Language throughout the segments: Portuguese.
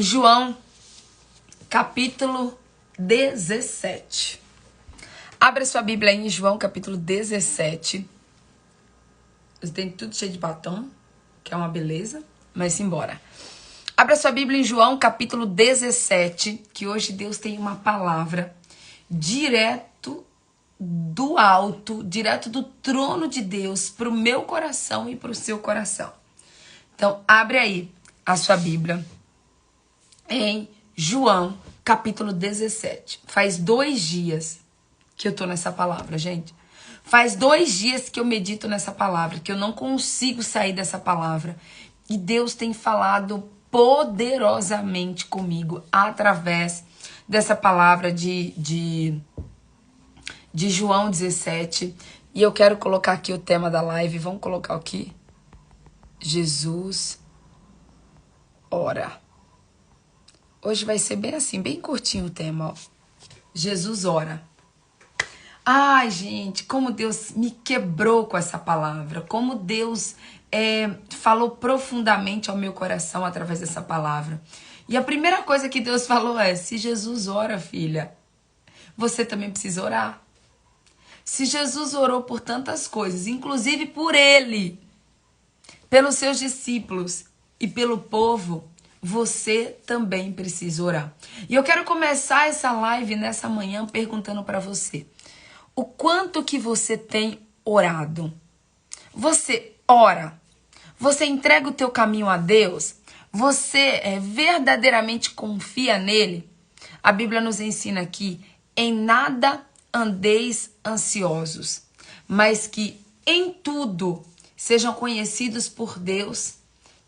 João, capítulo 17. Abra sua Bíblia aí em João, capítulo 17. Os dentes tudo cheio de batom, que é uma beleza, mas simbora. Abra sua Bíblia em João, capítulo 17, que hoje Deus tem uma palavra direto do alto, direto do trono de Deus, para o meu coração e para o seu coração. Então, abre aí a sua Bíblia em João, capítulo 17. Faz 2 dias que eu tô nessa palavra, gente. Faz 2 dias que eu medito nessa palavra, que eu não consigo sair dessa palavra. E Deus tem falado poderosamente comigo através dessa palavra de João 17. E eu quero colocar aqui o tema da live. Vamos colocar aqui. Jesus ora. Hoje vai ser bem assim, bem curtinho o tema, ó. Jesus ora. Ai, gente, como Deus me quebrou com essa palavra. Como Deus falou profundamente ao meu coração através dessa palavra. E a primeira coisa que Deus falou é: se Jesus ora, filha, você também precisa orar. Se Jesus orou por tantas coisas, inclusive por ele, pelos seus discípulos e pelo povo, você também precisa orar. E eu quero começar essa live nessa manhã perguntando para você: o quanto que você tem orado? Você ora? Você entrega o teu caminho a Deus? Você verdadeiramente confia nele? A Bíblia nos ensina aqui: em nada andeis ansiosos, mas que em tudo sejam conhecidos por Deus.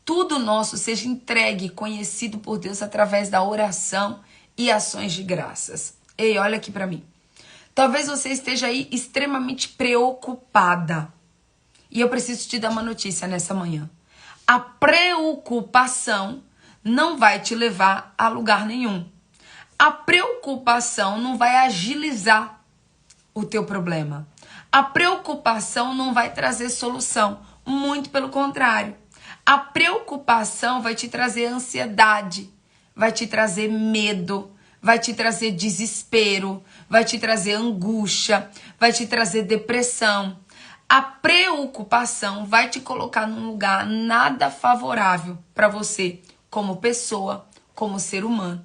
Tudo nosso seja entregue, conhecido por Deus através da oração e ações de graças. Ei, olha aqui para mim. Talvez você esteja aí extremamente preocupada. E eu preciso te dar uma notícia nessa manhã. A preocupação não vai te levar a lugar nenhum. A preocupação não vai agilizar o teu problema. A preocupação não vai trazer solução. Muito pelo contrário. A preocupação vai te trazer ansiedade, vai te trazer medo, vai te trazer desespero, vai te trazer angústia, vai te trazer depressão. A preocupação vai te colocar num lugar nada favorável para você, como pessoa, como ser humano.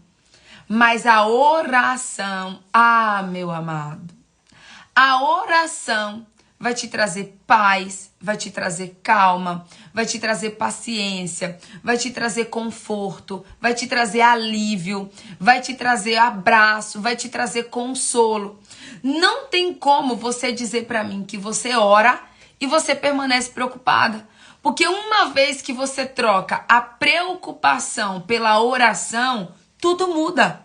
Mas a oração, meu amado, a oração vai te trazer paz, vai te trazer calma, vai te trazer paciência, vai te trazer conforto, vai te trazer alívio, vai te trazer abraço, vai te trazer consolo. Não tem como você dizer para mim que você ora e você permanece preocupada. Porque uma vez que você troca a preocupação pela oração, tudo muda.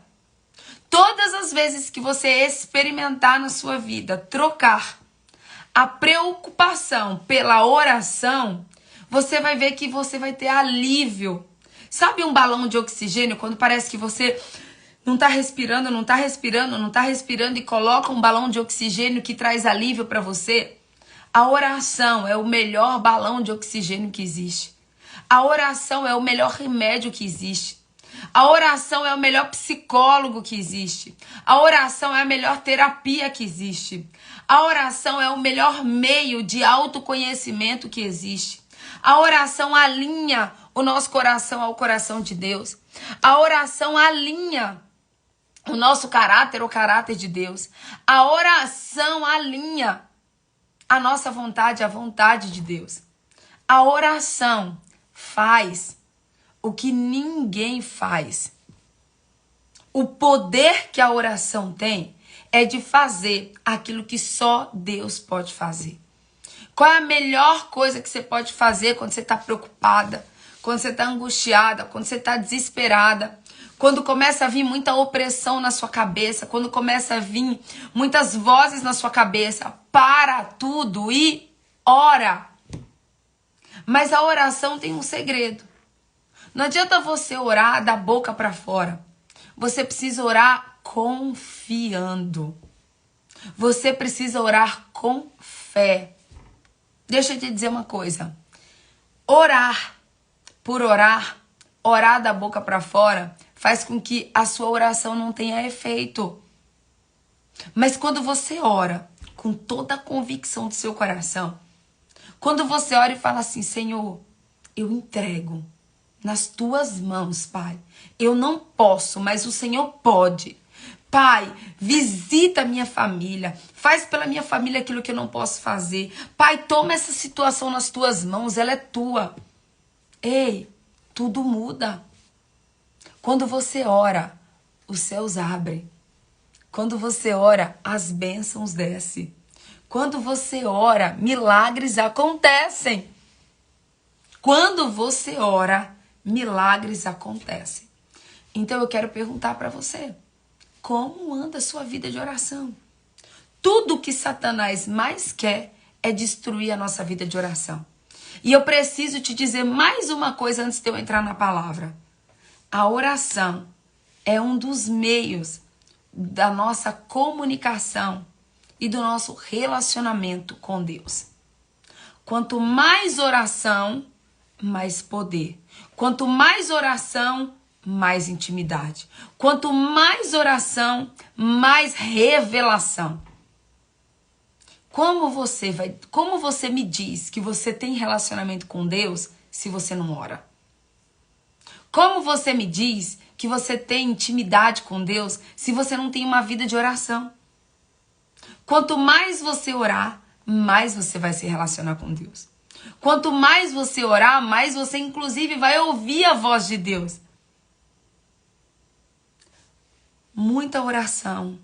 Todas as vezes que você experimentar na sua vida trocar a preocupação pela oração, você vai ver que você vai ter alívio. Sabe um balão de oxigênio, quando parece que você não tá respirando e coloca um balão de oxigênio que traz alívio para você? A oração é o melhor balão de oxigênio que existe. A oração é o melhor remédio que existe. A oração é o melhor psicólogo que existe. A oração é a melhor terapia que existe. A oração é o melhor meio de autoconhecimento que existe. A oração alinha o nosso coração ao coração de Deus. A oração alinha o nosso caráter ao caráter de Deus. A oração alinha a nossa vontade à vontade de Deus. A oração faz o que ninguém faz. O poder que a oração tem é de fazer aquilo que só Deus pode fazer. Qual é a melhor coisa que você pode fazer quando você está preocupada, quando você está angustiada, quando você está desesperada, quando começa a vir muita opressão na sua cabeça, quando começa a vir muitas vozes na sua cabeça? Para tudo e ora. Mas a oração tem um segredo. Não adianta você orar da boca para fora. Você precisa orar confiando. Você precisa orar com fé. Deixa eu te dizer uma coisa. Orar por orar, orar da boca para fora, faz com que a sua oração não tenha efeito. Mas quando você ora com toda a convicção do seu coração, quando você ora e fala assim, Senhor, eu entrego nas tuas mãos, Pai. Eu não posso, mas o Senhor pode. Pai, visita a minha família. Faz pela minha família aquilo que eu não posso fazer. Pai, toma essa situação nas tuas mãos, ela é tua. Ei, tudo muda. Quando você ora, os céus abrem. Quando você ora, as bênçãos descem. Quando você ora, milagres acontecem. Quando você ora, milagres acontecem. Então eu quero perguntar para você, como anda a sua vida de oração? Tudo que Satanás mais quer é destruir a nossa vida de oração. E eu preciso te dizer mais uma coisa antes de eu entrar na palavra. A oração é um dos meios da nossa comunicação e do nosso relacionamento com Deus. Quanto mais oração, mais poder. Quanto mais oração, mais intimidade. Quanto mais oração, mais revelação. Como você me diz que você tem relacionamento com Deus se você não ora? Como você me diz que você tem intimidade com Deus se você não tem uma vida de oração? Quanto mais você orar, mais você vai se relacionar com Deus. Quanto mais você orar, mais você inclusive vai ouvir a voz de Deus. Muita oração,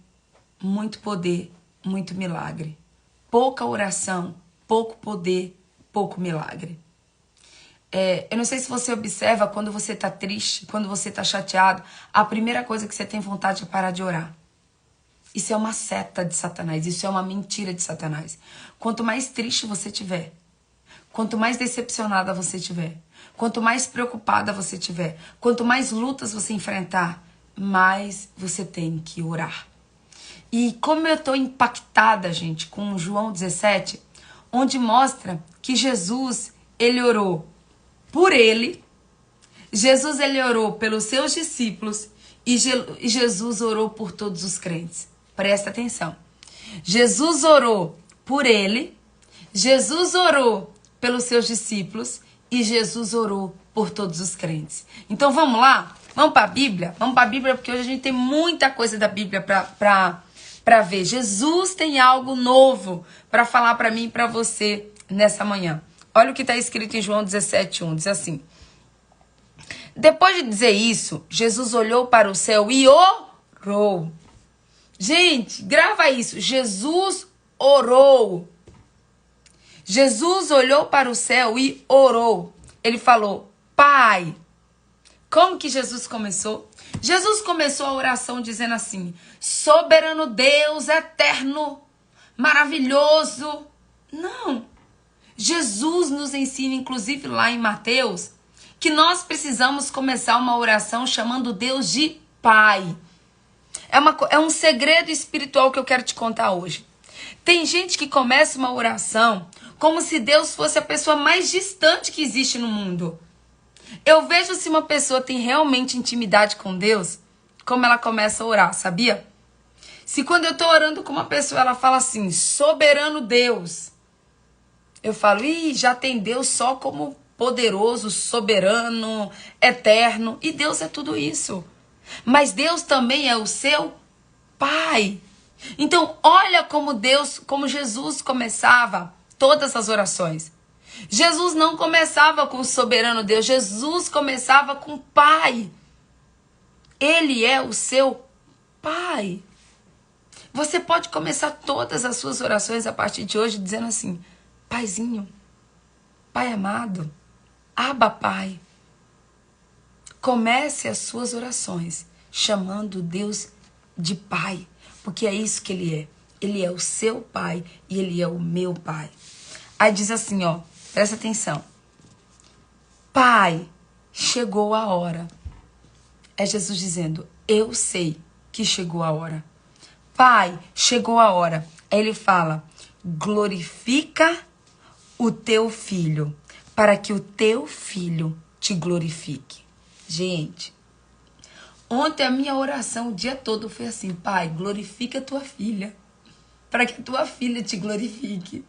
muito poder, muito milagre. Pouca oração, pouco poder, pouco milagre. Eu não sei se você observa quando você está triste, quando você está chateado, a primeira coisa que você tem vontade é parar de orar. Isso é uma seta de Satanás, isso é uma mentira de Satanás. Quanto mais triste você tiver, quanto mais decepcionada você tiver, quanto mais preocupada você tiver, quanto mais lutas você enfrentar, mais você tem que orar. E como eu estou impactada, gente, com João 17, onde mostra que Jesus, ele orou por ele, Jesus, ele orou pelos seus discípulos e Jesus orou por todos os crentes. Presta atenção. Jesus orou por ele, Jesus orou pelos seus discípulos e Jesus orou por todos os crentes. Então vamos lá? Vamos para a Bíblia? Vamos para a Bíblia porque hoje a gente tem muita coisa da Bíblia para ver. Jesus tem algo novo para falar para mim e para você nessa manhã. Olha o que está escrito em João 17:1, diz assim. Depois de dizer isso, Jesus olhou para o céu e orou. Gente, grava isso. Jesus orou. Jesus olhou para o céu e orou. Ele falou, Pai. Como que Jesus começou? Jesus começou a oração dizendo assim, soberano Deus, eterno, maravilhoso. Não. Jesus nos ensina, inclusive lá em Mateus, que nós precisamos começar uma oração chamando Deus de Pai. É um segredo espiritual que eu quero te contar hoje. Tem gente que começa uma oração como se Deus fosse a pessoa mais distante que existe no mundo. Eu vejo se uma pessoa tem realmente intimidade com Deus, como ela começa a orar, sabia? Se quando eu tô orando com uma pessoa, ela fala assim, soberano Deus, eu falo, já tem Deus só como poderoso, soberano, eterno, e Deus é tudo isso. Mas Deus também é o seu Pai. Então, olha como Jesus começava todas as orações. Jesus não começava com o soberano Deus, Jesus começava com o Pai. Ele é o seu Pai. Você pode começar todas as suas orações a partir de hoje dizendo assim, Paizinho, Pai amado, Abba Pai. Comece as suas orações chamando Deus de Pai, porque é isso que Ele é. Ele é o seu Pai e Ele é o meu Pai. Aí diz assim, ó, presta atenção. Pai, chegou a hora. É Jesus dizendo, eu sei que chegou a hora. Pai, chegou a hora. Aí ele fala, glorifica o teu filho, para que o teu filho te glorifique. Gente, Ontem a minha oração o dia todo foi assim: Pai, glorifica a tua filha, para que a tua filha te glorifique.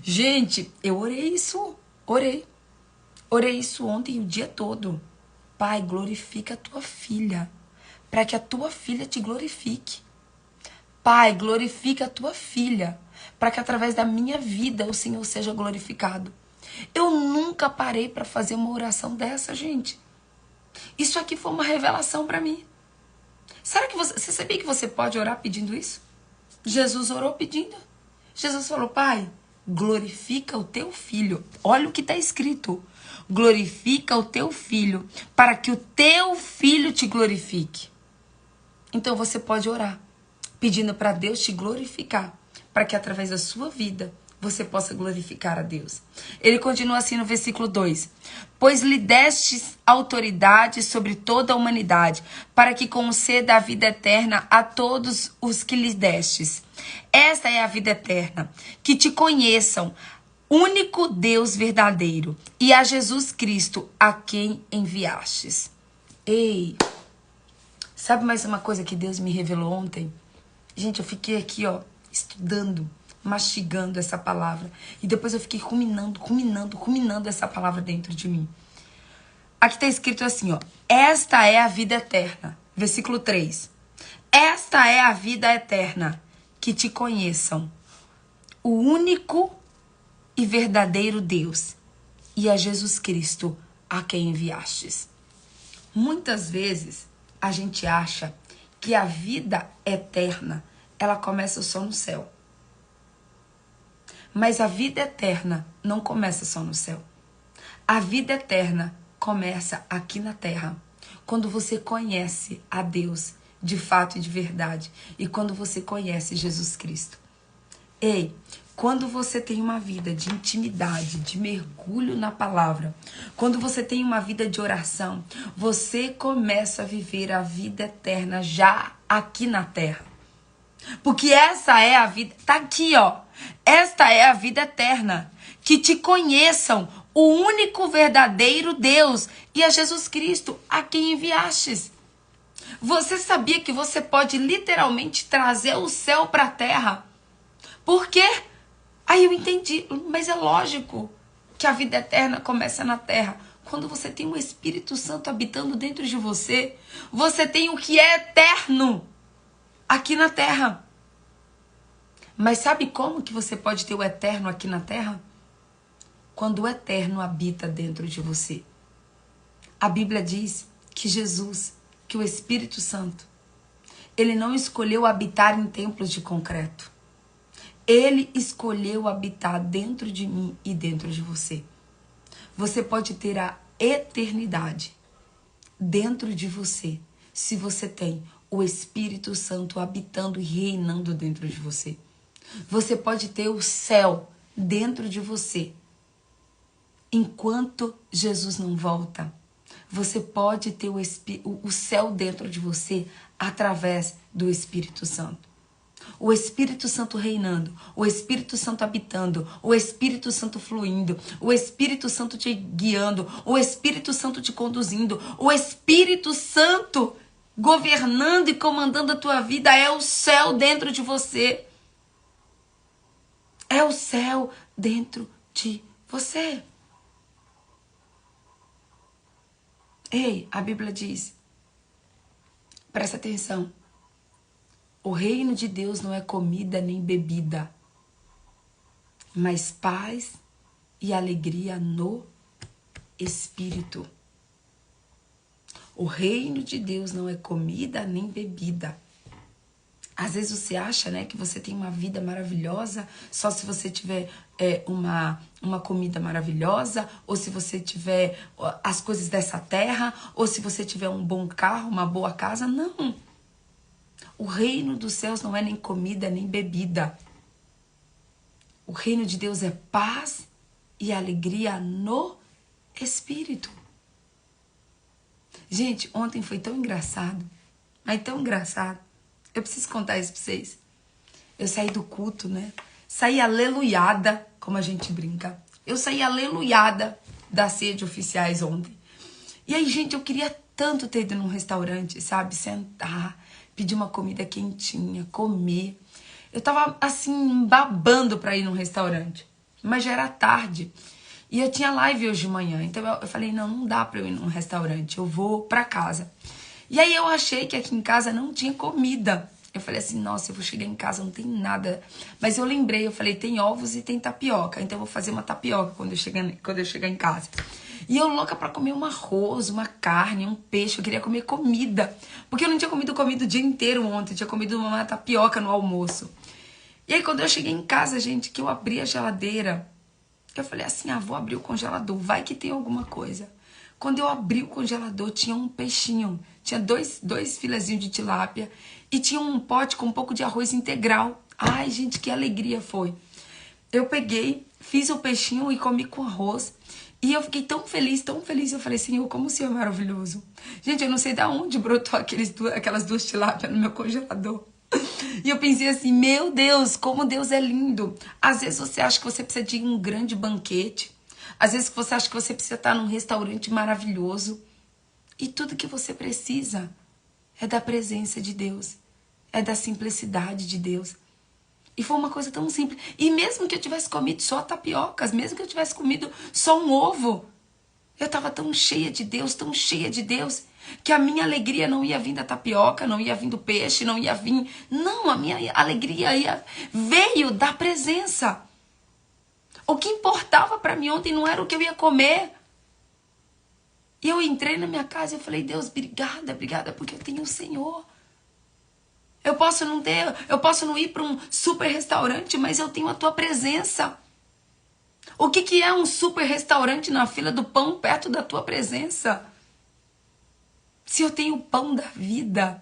Gente, eu orei isso, orei isso ontem o dia todo. Pai, glorifica a tua filha, para que a tua filha te glorifique. Pai, glorifica a tua filha, para que através da minha vida o Senhor seja glorificado. Eu nunca parei para fazer uma oração dessa, gente. Isso aqui foi uma revelação para mim. Será que você sabia que você pode orar pedindo isso? Jesus orou pedindo. Jesus falou: Pai, glorifica o teu filho. Olha o que está escrito. Glorifica o teu filho, para que o teu filho te glorifique. Então você pode orar, pedindo para Deus te glorificar, para que através da sua vida você possa glorificar a Deus. Ele continua assim no versículo 2. Pois lhe destes autoridade sobre toda a humanidade, para que conceda a vida eterna a todos os que lhe destes. Esta é a vida eterna, que te conheçam, único Deus verdadeiro, e a Jesus Cristo, a quem enviastes. Ei, sabe mais uma coisa que Deus me revelou ontem? Gente, eu fiquei aqui, ó, estudando, mastigando essa palavra. E depois eu fiquei ruminando essa palavra dentro de mim. Aqui está escrito assim, ó. Esta é a vida eterna. Versículo 3. Esta é a vida eterna, que te conheçam, o único e verdadeiro Deus, e a Jesus Cristo, a quem enviastes. Muitas vezes a gente acha que a vida eterna, ela começa só no céu. Mas a vida eterna não começa só no céu. A vida eterna começa aqui na terra, quando você conhece a Deus de fato e de verdade, e quando você conhece Jesus Cristo. Ei, quando você tem uma vida de intimidade, de mergulho na palavra, quando você tem uma vida de oração, você começa a viver a vida eterna já aqui na terra. Porque essa é a vida, tá aqui, ó. Esta é a vida eterna, que te conheçam o único verdadeiro Deus e a Jesus Cristo, a quem enviastes. Você sabia que você pode literalmente trazer o céu para a terra? Por quê? Aí eu entendi, mas é lógico que a vida eterna começa na terra. Quando você tem o Espírito Santo habitando dentro de você, você tem o que é eterno aqui na terra. Mas sabe como que você pode ter o eterno aqui na terra? Quando o eterno habita dentro de você. A Bíblia diz que Jesus, que o Espírito Santo, ele não escolheu habitar em templos de concreto. Ele escolheu habitar dentro de mim e dentro de você. Você pode ter a eternidade dentro de você, se você tem o Espírito Santo habitando e reinando dentro de você. Você pode ter o céu dentro de você. Enquanto Jesus não volta, você pode ter o céu dentro de você através do Espírito Santo. O Espírito Santo reinando, o Espírito Santo habitando, o Espírito Santo fluindo, o Espírito Santo te guiando, o Espírito Santo te conduzindo, o Espírito Santo governando e comandando a tua vida. É o céu dentro de você. É o céu dentro de você. Ei, a Bíblia diz, presta atenção. O reino de Deus não é comida nem bebida, mas paz e alegria no Espírito. O reino de Deus não é comida nem bebida. Às vezes você acha, né, que você tem uma vida maravilhosa só se você tiver uma comida maravilhosa, ou se você tiver as coisas dessa terra, ou se você tiver um bom carro, uma boa casa. Não. O reino dos céus não é nem comida nem bebida. O reino de Deus é paz e alegria no Espírito. Gente, ontem foi tão engraçado, mas tão engraçado. Eu preciso contar isso pra vocês. Eu saí do culto, né? Saí aleluiada, como a gente brinca. Eu saí aleluiada da ceia de oficiais ontem. E aí, gente, eu queria tanto ter ido num restaurante, sabe? Sentar, pedir uma comida quentinha, comer. Eu tava, assim, babando pra ir num restaurante. Mas já era tarde. E eu tinha live hoje de manhã. Então eu falei, não dá pra eu ir num restaurante. Eu vou pra casa. E aí eu achei que aqui em casa não tinha comida. Eu falei assim, nossa, eu vou chegar em casa, não tem nada. Mas eu lembrei, eu falei, tem ovos e tem tapioca. Então eu vou fazer uma tapioca quando eu chegar em casa. E eu louca pra comer um arroz, uma carne, um peixe. Eu queria comer comida. Porque eu não tinha comido comida o dia inteiro ontem. Eu tinha comido uma tapioca no almoço. E aí quando eu cheguei em casa, gente, que eu abri a geladeira, eu falei assim, vou abrir o congelador, vai que tem alguma coisa. Quando eu abri o congelador, tinha um peixinho. Tinha dois filezinhos de tilápia e tinha um pote com um pouco de arroz integral. Ai, gente, que alegria foi. Eu peguei, fiz o peixinho e comi com arroz. E eu fiquei tão feliz, tão feliz. Eu falei, Senhor, como o Senhor é maravilhoso. Gente, eu não sei de onde brotou aquelas duas tilápias no meu congelador. E eu pensei assim, meu Deus, como Deus é lindo. Às vezes você acha que você precisa de um grande banquete. Às vezes você acha que você precisa estar num restaurante maravilhoso. E tudo que você precisa é da presença de Deus. É da simplicidade de Deus. E foi uma coisa tão simples. E mesmo que eu tivesse comido só tapiocas, mesmo que eu tivesse comido só um ovo, eu estava tão cheia de Deus, que a minha alegria não ia vir da tapioca, não ia vir do peixe, não ia vir... Não, a minha alegria veio da presença. O que importava para mim ontem não era o que eu ia comer. E eu entrei na minha casa e eu falei, Deus, obrigada, porque eu tenho o Senhor. Eu posso não ir para um super restaurante, mas eu tenho a tua presença. O que é um super restaurante na fila do pão perto da tua presença? Se eu tenho o pão da vida,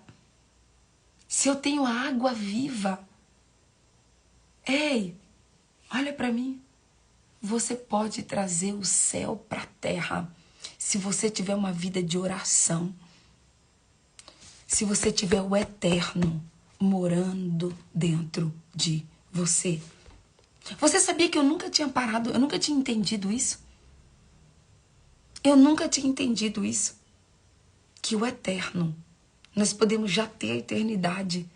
se eu tenho a água viva. Ei, olha para mim. Você pode trazer o céu para a terra se você tiver uma vida de oração. Se você tiver o eterno morando dentro de você. Você sabia que eu nunca tinha parado, eu nunca tinha entendido isso? Eu nunca tinha entendido isso. Que o eterno, nós podemos já ter a eternidade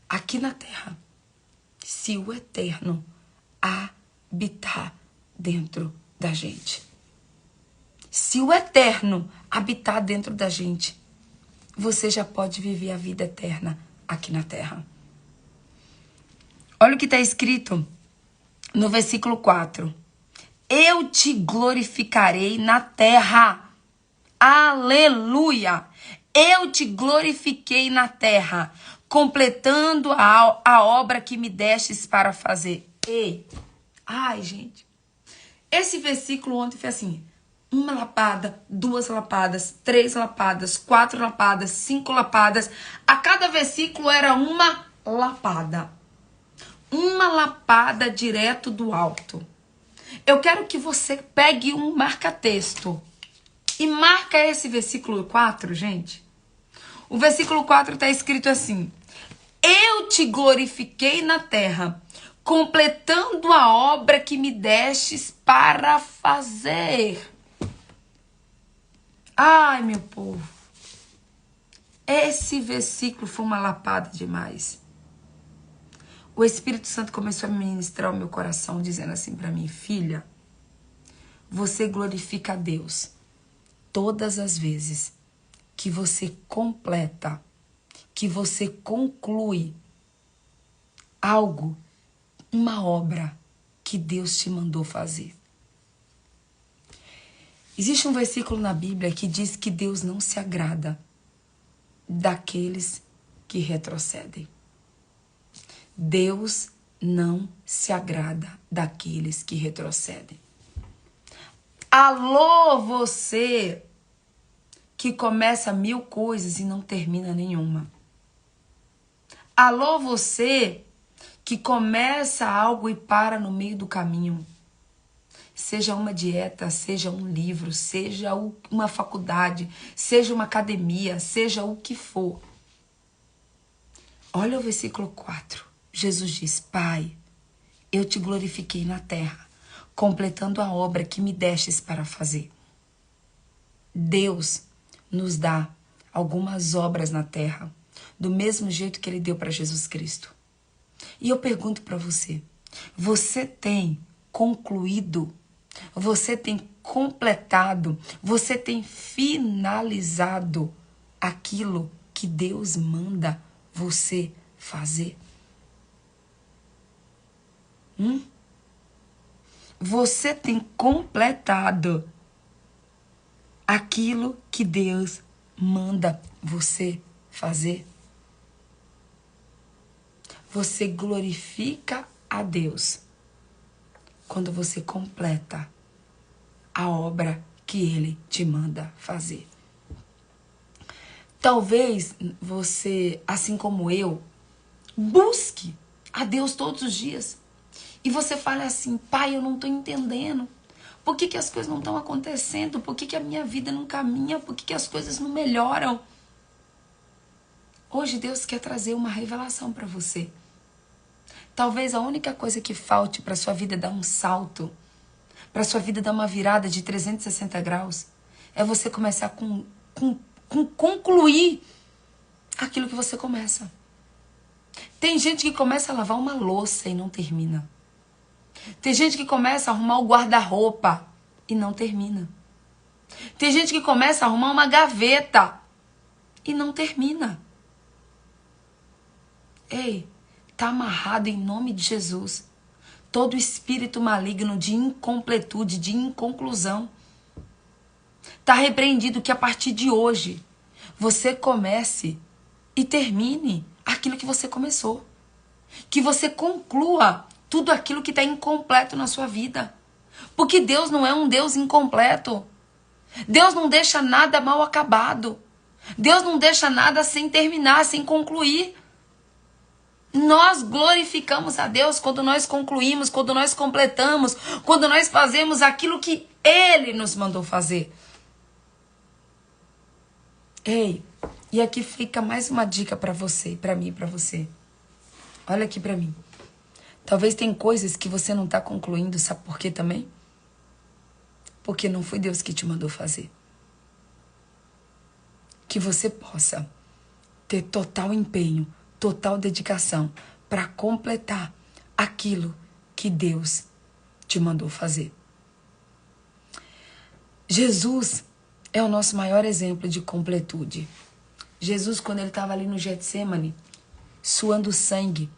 aqui na terra. Se o eterno habitar dentro da gente. Se o eterno habitar dentro da gente, você já pode viver a vida eterna aqui na terra. Olha o que está escrito no versículo 4. Eu te glorificarei na terra. Aleluia! Eu te glorifiquei na terra, completando a obra que me destes para fazer. Ei! Ai, gente. Esse versículo ontem foi assim. 1 lapada, 2 lapadas, 3 lapadas, 4 lapadas, 5 lapadas. A cada versículo era uma lapada. Uma lapada direto do alto. Eu quero que você pegue um marca-texto e marca esse versículo 4, gente. O versículo 4 está escrito assim. Eu te glorifiquei na terra, completando a obra que me destes para fazer. Ai, meu povo. Esse versículo foi uma lapada demais. O Espírito Santo começou a ministrar o meu coração, dizendo assim para mim, filha, você glorifica a Deus todas as vezes que você completa, que você conclui algo, uma obra que Deus te mandou fazer. Existe um versículo na Bíblia que diz que Deus não se agrada daqueles que retrocedem. Deus não se agrada daqueles que retrocedem. Alô, você que começa 1000 coisas e não termina nenhuma. Alô, você que começa algo e para no meio do caminho. Seja uma dieta, seja um livro, seja uma faculdade, seja uma academia, seja o que for. Olha o versículo 4. Jesus diz, Pai, eu te glorifiquei na terra, completando a obra que me destes para fazer. Deus nos dá algumas obras na terra, do mesmo jeito que ele deu para Jesus Cristo. E eu pergunto para você, você tem concluído, você tem completado, você tem finalizado aquilo que Deus manda você fazer? Você tem completado aquilo que Deus manda você fazer? Você glorifica a Deus quando você completa a obra que Ele te manda fazer. Talvez você, assim como eu, busque a Deus todos os dias. E você fale assim, pai, eu não estou entendendo. Por que as coisas não estão acontecendo? Por que a minha vida não caminha? Por que as coisas não melhoram? Hoje Deus quer trazer uma revelação para você. Talvez a única coisa que falte para sua vida dar um salto, para sua vida dar uma virada de 360 graus, é você começar concluir aquilo que você começa. Tem gente que começa a lavar uma louça e não termina. Tem gente que começa a arrumar o guarda-roupa e não termina. Tem gente que começa a arrumar uma gaveta e não termina. Ei, tá amarrado em nome de Jesus todo espírito maligno de incompletude, de inconclusão. Tá repreendido que a partir de hoje você comece e termine aquilo que você começou. Que você conclua tudo aquilo que está incompleto na sua vida. Porque Deus não é um Deus incompleto. Deus não deixa nada mal acabado. Deus não deixa nada sem terminar, sem concluir. Nós glorificamos a Deus quando nós concluímos, quando nós completamos, quando nós fazemos aquilo que Ele nos mandou fazer. Ei, e aqui fica mais uma dica para você, para mim e para você. Olha aqui para mim. Talvez tem coisas que você não está concluindo, sabe por quê também? Porque não foi Deus que te mandou fazer. Que você possa ter total empenho, total dedicação para completar aquilo que Deus te mandou fazer. Jesus é o nosso maior exemplo de completude. Jesus, quando ele estava ali no Getsêmani, suando sangue,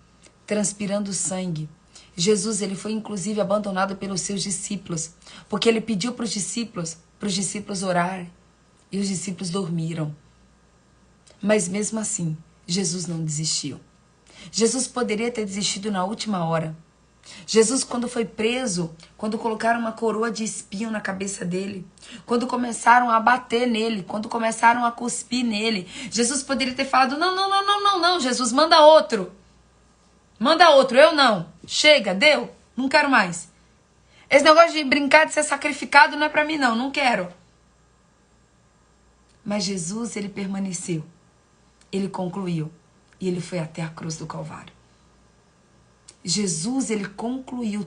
transpirando sangue, Jesus, ele foi inclusive abandonado pelos seus discípulos, porque ele pediu para os discípulos orar, e os discípulos dormiram. Mas mesmo assim, Jesus não desistiu. Jesus poderia ter desistido na última hora. Jesus, quando foi preso, quando colocaram uma coroa de espinho na cabeça dele, quando começaram a bater nele, quando começaram a cuspir nele, Jesus poderia ter falado, não, Jesus, manda outro. Manda outro, eu não. Chega, deu, não quero mais. Esse negócio de brincar de ser sacrificado não é pra mim não quero. Mas Jesus, ele permaneceu. Ele concluiu. E ele foi até a cruz do Calvário. Jesus, ele concluiu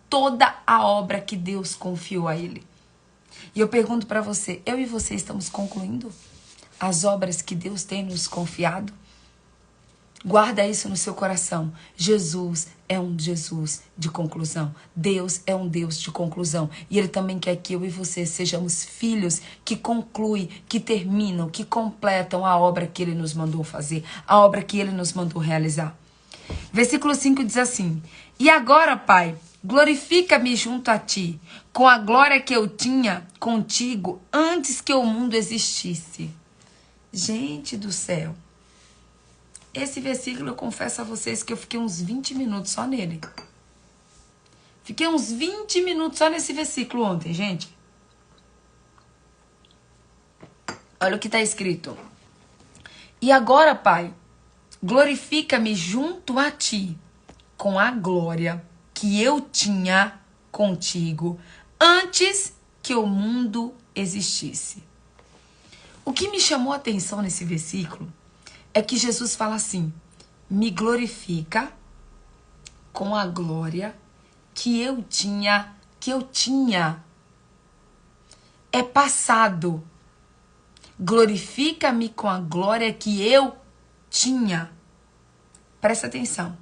toda a obra que Deus confiou a ele. E eu pergunto para você, eu e você estamos concluindo as obras que Deus tem nos confiado? Guarda isso no seu coração. Jesus é um Jesus de conclusão. Deus é um Deus de conclusão. E Ele também quer que eu e você sejamos filhos que concluem, que terminam, que completam a obra que Ele nos mandou fazer, a obra que Ele nos mandou realizar. Versículo 5 diz assim: E agora, Pai, glorifica-me junto a Ti, com a glória que eu tinha contigo antes que o mundo existisse. Gente do céu. Esse versículo, eu confesso a vocês que eu fiquei uns 20 minutos só nele. Fiquei uns 20 minutos só nesse versículo ontem, gente. Olha o que está escrito. E agora, Pai, glorifica-me junto a Ti, com a glória que eu tinha contigo antes que o mundo existisse. O que me chamou a atenção nesse versículo é que Jesus fala assim, me glorifica com a glória que eu tinha. É passado. Glorifica-me com a glória que eu tinha. Presta atenção.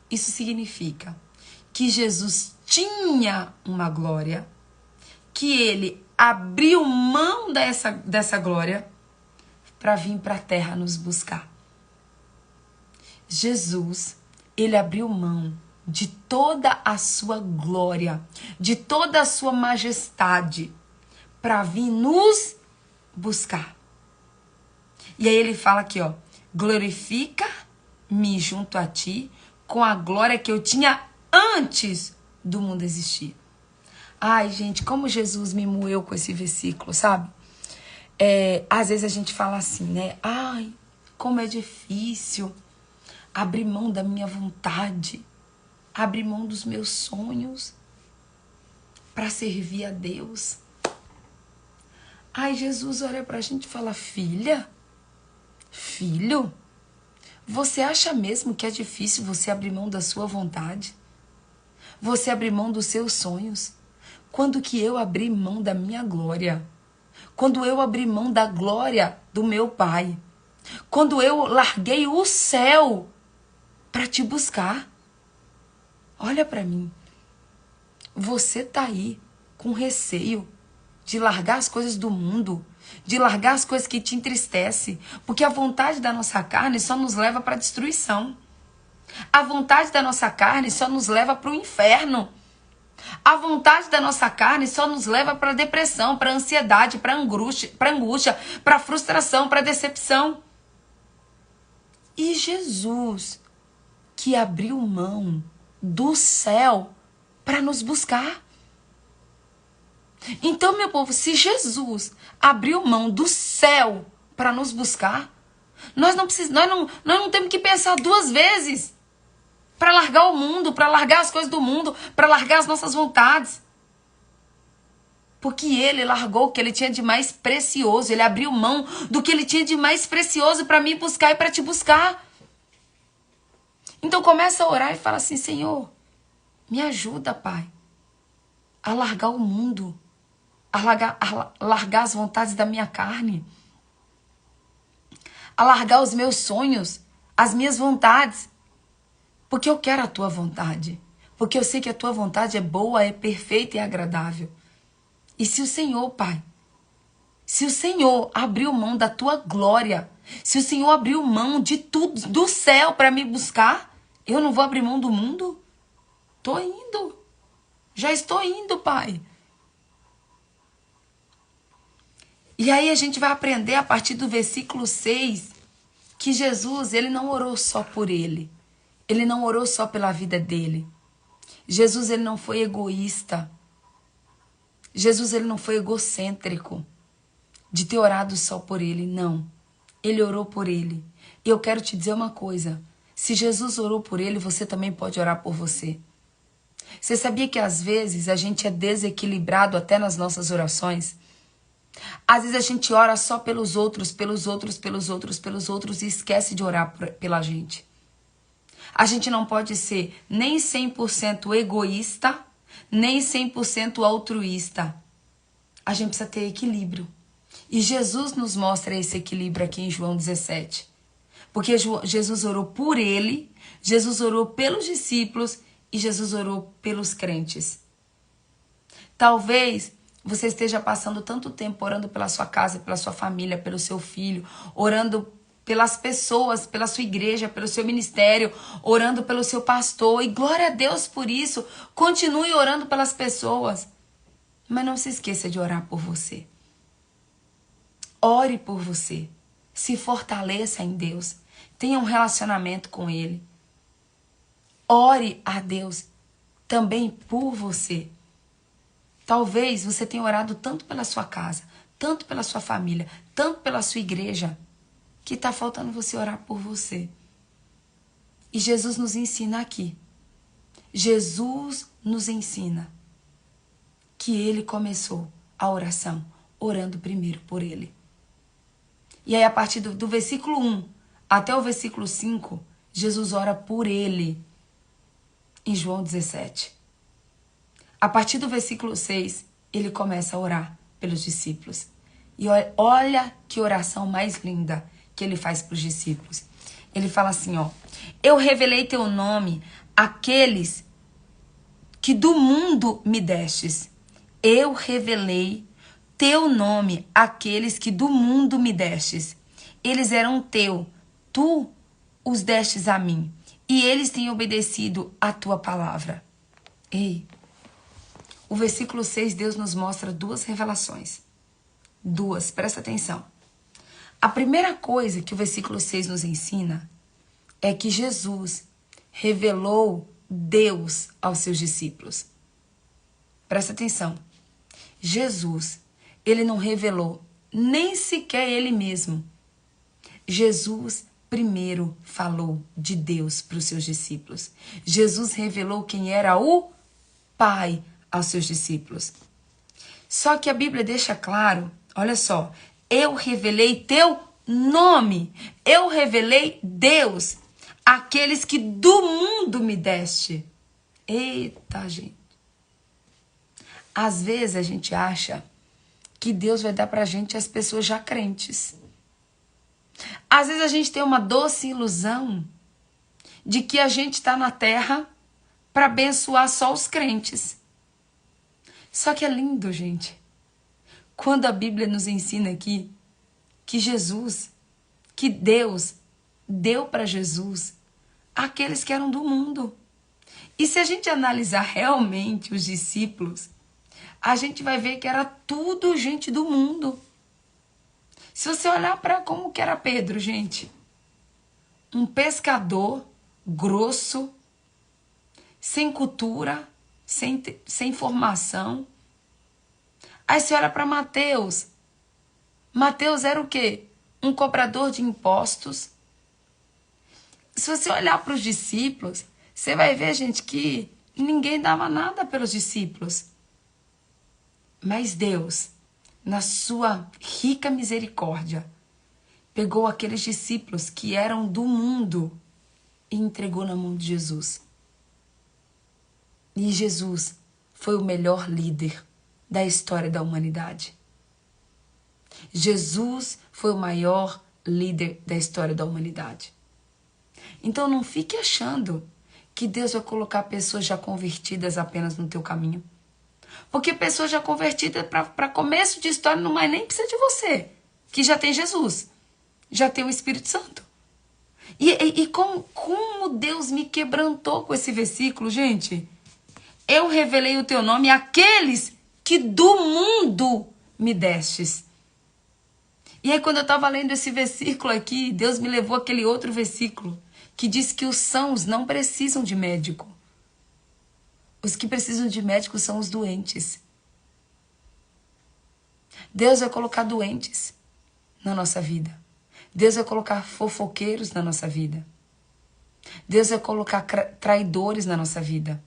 Isso significa que Jesus tinha uma glória, que ele abriu mão dessa glória para vir para a terra nos buscar. Jesus, ele abriu mão de toda a sua glória, de toda a sua majestade, para vir nos buscar. E aí ele fala aqui, ó, glorifica-me junto a ti com a glória que eu tinha antes do mundo existir. Ai, gente, como Jesus me moeu com esse versículo, sabe? Às vezes a gente fala assim, né? Ai, como é difícil abrir mão da minha vontade, abrir mão dos meus sonhos para servir a Deus. Ai, Jesus olha pra gente e fala, filha, filho, você acha mesmo que é difícil você abrir mão da sua vontade? Você abrir mão dos seus sonhos? Quando que eu abri mão da minha glória? Quando eu abri mão da glória do meu Pai? Quando eu larguei o céu para te buscar? Olha para mim. Você tá aí com receio de largar as coisas do mundo, de largar as coisas que te entristecem, porque a vontade da nossa carne só nos leva para a destruição. A vontade da nossa carne só nos leva para o inferno. A vontade da nossa carne só nos leva para a depressão, para a ansiedade, para a angústia, para a frustração, para a decepção. E Jesus, que abriu mão do céu para nos buscar. Então, meu povo, se Jesus abriu mão do céu para nos buscar, nós não temos que pensar duas vezes para largar o mundo, para largar as coisas do mundo, para largar as nossas vontades. Porque ele largou o que ele tinha de mais precioso, ele abriu mão do que ele tinha de mais precioso para me buscar e para te buscar. Então começa a orar e fala assim, Senhor, me ajuda, Pai, a largar o mundo, a largar as vontades da minha carne, a largar os meus sonhos, as minhas vontades, porque eu quero a tua vontade, porque eu sei que a tua vontade é boa, é perfeita e agradável. E se o Senhor, Pai, se o Senhor abriu mão da tua glória, se o Senhor abriu mão de tudo, do céu para me buscar, eu não vou abrir mão do mundo? Tô indo. Já estou indo, Pai. E aí a gente vai aprender a partir do versículo 6 que Jesus, ele não orou só por ele. Ele não orou só pela vida dele. Jesus, ele não foi egoísta. Jesus, ele não foi egocêntrico de ter orado só por ele, não. Ele orou por ele. E eu quero te dizer uma coisa. Se Jesus orou por ele, você também pode orar por você. Você sabia que às vezes a gente é desequilibrado até nas nossas orações? Às vezes a gente ora só pelos outros e esquece de orar pela gente. A gente não pode ser nem 100% egoísta, nem 100% altruísta. A gente precisa ter equilíbrio. E Jesus nos mostra esse equilíbrio aqui em João 17. Porque Jesus orou por ele, Jesus orou pelos discípulos e Jesus orou pelos crentes. Talvez você esteja passando tanto tempo orando pela sua casa, pela sua família, pelo seu filho, orando pelas pessoas, pela sua igreja, pelo seu ministério, orando pelo seu pastor. E glória a Deus por isso. Continue orando pelas pessoas. Mas não se esqueça de orar por você. Ore por você. Se fortaleça em Deus. Tenha um relacionamento com Ele. Ore a Deus também por você. Talvez você tenha orado tanto pela sua casa, tanto pela sua família, tanto pela sua igreja, que está faltando você orar por você. E Jesus nos ensina aqui. Jesus nos ensina que ele começou a oração orando primeiro por ele. E aí a partir do versículo 1 até o versículo 5, Jesus ora por ele em João 17. A partir do versículo 6, ele começa a orar pelos discípulos. E olha que oração mais linda que ele faz para os discípulos. Ele fala assim, ó: eu revelei teu nome àqueles que do mundo me destes. Eu revelei teu nome àqueles que do mundo me destes. Eles eram teu, tu os destes a mim, e eles têm obedecido a tua palavra. Ei, o versículo 6, Deus nos mostra duas revelações. Duas, presta atenção. A primeira coisa que o versículo 6 nos ensina é que Jesus revelou Deus aos seus discípulos. Presta atenção. Jesus, ele não revelou nem sequer ele mesmo. Jesus primeiro falou de Deus para os seus discípulos. Jesus revelou quem era o Pai aos seus discípulos. Só que a Bíblia deixa claro, olha só, eu revelei teu nome, eu revelei Deus, aqueles que do mundo me deste. Eita, gente. Às vezes a gente acha que Deus vai dar pra gente as pessoas já crentes. Às vezes a gente tem uma doce ilusão de que a gente está na terra para abençoar só os crentes. Só que é lindo, gente, quando a Bíblia nos ensina aqui que Jesus, que Deus deu para Jesus aqueles que eram do mundo. E se a gente analisar realmente os discípulos, a gente vai ver que era tudo gente do mundo. Se você olhar para como que era Pedro, gente, um pescador grosso, sem cultura, sem formação. Aí você olha para Mateus. Mateus era o quê? Um cobrador de impostos. Se você olhar para os discípulos, você vai ver, gente, que ninguém dava nada pelos discípulos. Mas Deus, na sua rica misericórdia, pegou aqueles discípulos que eram do mundo e entregou na mão de Jesus. E Jesus foi o melhor líder da história da humanidade. Jesus foi o maior líder da história da humanidade. Então não fique achando que Deus vai colocar pessoas já convertidas apenas no teu caminho. Porque pessoas já convertidas para começo de história não mais nem precisa de você, que já tem Jesus, já tem o Espírito Santo. E como Deus me quebrantou com esse versículo, gente. Eu revelei o teu nome àqueles que do mundo me destes. E aí quando eu estava lendo esse versículo aqui, Deus me levou àquele outro versículo que diz que os sãos não precisam de médico. Os que precisam de médico são os doentes. Deus vai colocar doentes na nossa vida. Deus vai colocar fofoqueiros na nossa vida. Deus vai colocar traidores na nossa vida.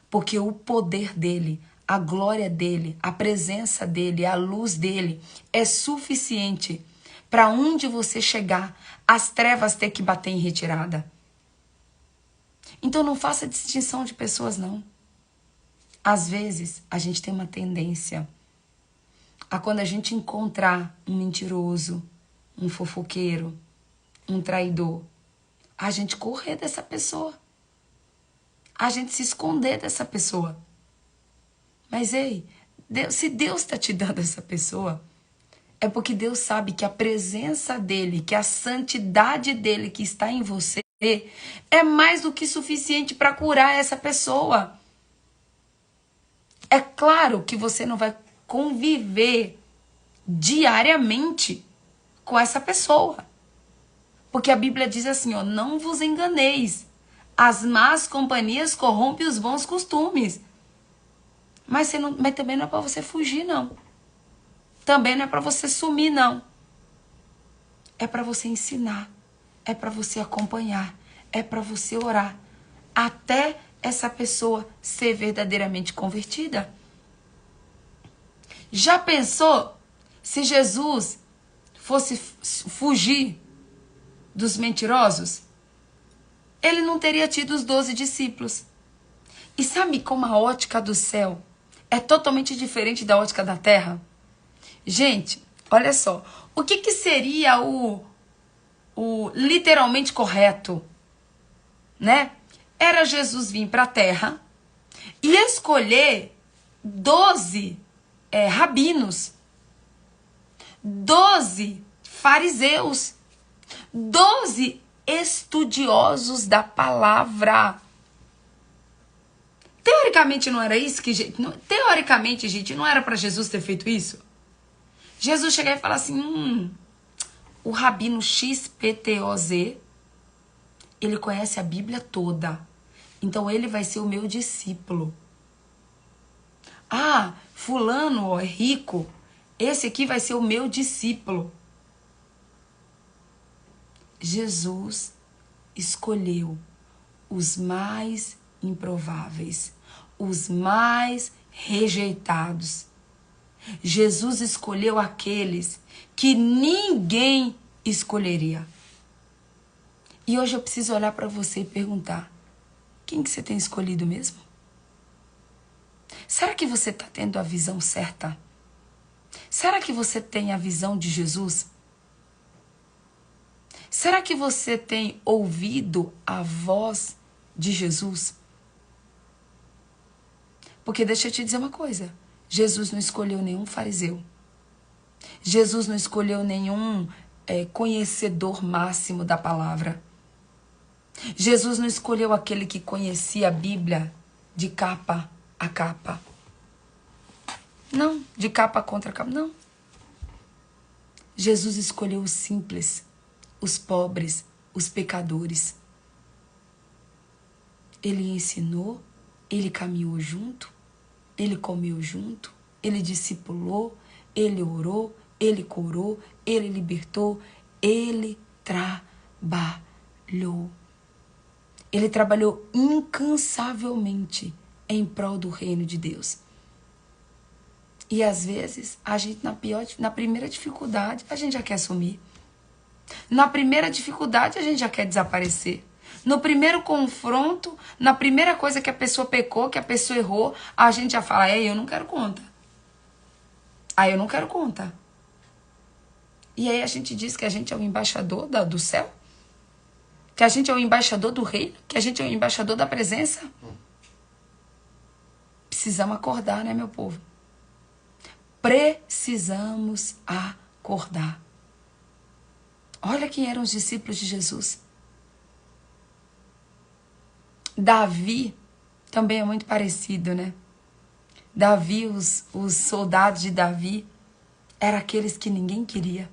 Porque o poder dele, a glória dele, a presença dele, a luz dele é suficiente para onde você chegar, as trevas ter que bater em retirada. Então não faça distinção de pessoas, não. Às vezes, a gente tem uma tendência a quando a gente encontrar um mentiroso, um fofoqueiro, um traidor, a gente correr dessa pessoa. A gente se esconder dessa pessoa. Mas ei, se Deus está te dando essa pessoa, é porque Deus sabe que a presença dele, que a santidade dele que está em você, é mais do que suficiente para curar essa pessoa. É claro que você não vai conviver diariamente com essa pessoa. Porque a Bíblia diz assim, ó, não vos enganeis. As más companhias corrompem os bons costumes. Mas também não é para você fugir, não. Também não é para você sumir, não. É para você ensinar. É para você acompanhar. É para você orar. Até essa pessoa ser verdadeiramente convertida. Já pensou se Jesus fosse fugir dos mentirosos? Ele não teria tido os 12 discípulos. E sabe como a ótica do céu é totalmente diferente da ótica da terra? Gente, olha só. O que seria o literalmente correto, né? Era Jesus vir para a terra e escolher 12 rabinos, 12 fariseus, 12 estudiosos da palavra. Teoricamente não era isso que... Teoricamente, gente, não era para Jesus ter feito isso? Jesus chegar e falar assim, o rabino XPTOZ, ele conhece a Bíblia toda. Então ele vai ser o meu discípulo. Ah, fulano ó, é rico. Esse aqui vai ser o meu discípulo. Jesus escolheu os mais improváveis, os mais rejeitados. Jesus escolheu aqueles que ninguém escolheria. E hoje eu preciso olhar para você e perguntar, quem que você tem escolhido mesmo? Será que você está tendo a visão certa? Será que você tem a visão de Jesus? Será que você tem ouvido a voz de Jesus? Porque deixa eu te dizer uma coisa. Jesus não escolheu nenhum fariseu. Jesus não escolheu nenhum conhecedor máximo da palavra. Jesus não escolheu aquele que conhecia a Bíblia de capa a capa. Não, de capa contra capa, não. Jesus escolheu os simples, os pobres, os pecadores. Ele ensinou, ele caminhou junto, ele comeu junto, ele discipulou, ele orou, ele curou, ele libertou, ele trabalhou. Ele trabalhou incansavelmente em prol do reino de Deus. E às vezes, a gente na primeira dificuldade, a gente já quer sumir. Na primeira dificuldade, a gente já quer desaparecer. No primeiro confronto, na primeira coisa que a pessoa pecou, que a pessoa errou, a gente já fala, eu não quero conta. Eu não quero conta. E aí a gente diz que a gente é o embaixador do céu? Que a gente é o embaixador do reino? Que a gente é o embaixador da presença? Precisamos acordar, né, meu povo? Precisamos acordar. Olha quem eram os discípulos de Jesus. Davi também é muito parecido, né? Davi, os soldados de Davi, eram aqueles que ninguém queria.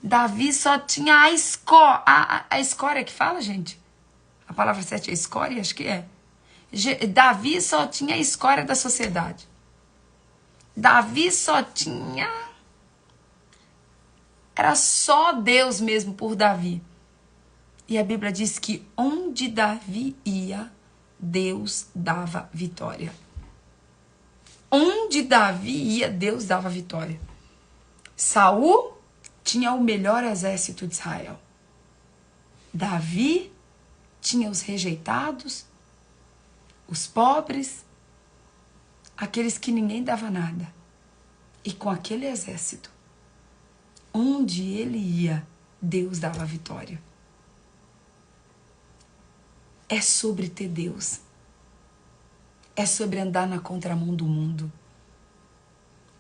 Davi só tinha a escória que fala, gente? A palavra certa é escória? Acho que é. Davi só tinha a escória da sociedade. Davi só tinha... Era só Deus mesmo por Davi. E a Bíblia diz que onde Davi ia, Deus dava vitória. Onde Davi ia, Deus dava vitória. Saul tinha o melhor exército de Israel. Davi tinha os rejeitados, os pobres, aqueles que ninguém dava nada. E com aquele exército, onde ele ia, Deus dava vitória. É sobre ter Deus. É sobre andar na contramão do mundo.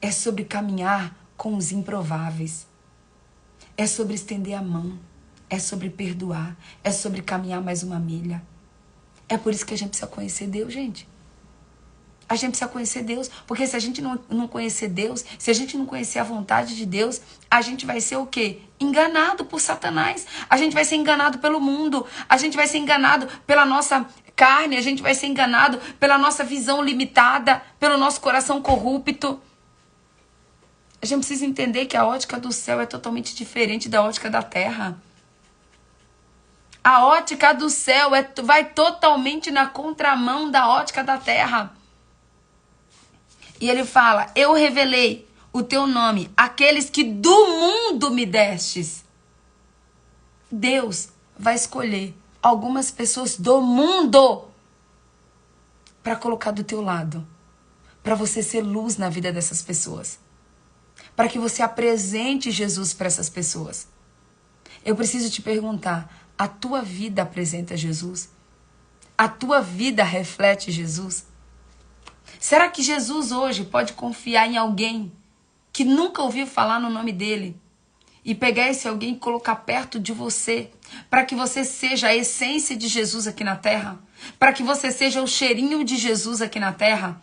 É sobre caminhar com os improváveis. É sobre estender a mão. É sobre perdoar. É sobre caminhar mais uma milha. É por isso que a gente precisa conhecer Deus, gente. A gente precisa conhecer Deus. Porque se a gente não conhecer Deus, se a gente não conhecer a vontade de Deus, a gente vai ser o quê? Enganado por Satanás. A gente vai ser enganado pelo mundo. A gente vai ser enganado pela nossa carne. A gente vai ser enganado pela nossa visão limitada, pelo nosso coração corrupto. A gente precisa entender que a ótica do céu é totalmente diferente da ótica da terra. A ótica do céu vai totalmente na contramão da ótica da terra. E ele fala, eu revelei o teu nome, aqueles que do mundo me destes. Deus vai escolher algumas pessoas do mundo para colocar do teu lado. Para você ser luz na vida dessas pessoas. para que você apresente Jesus para essas pessoas. Eu preciso te perguntar, a tua vida apresenta Jesus? A tua vida reflete Jesus? Será que Jesus hoje pode confiar em alguém que nunca ouviu falar no nome dele e pegar esse alguém e colocar perto de você para que você seja a essência de Jesus aqui na terra? Para que você seja o cheirinho de Jesus aqui na terra?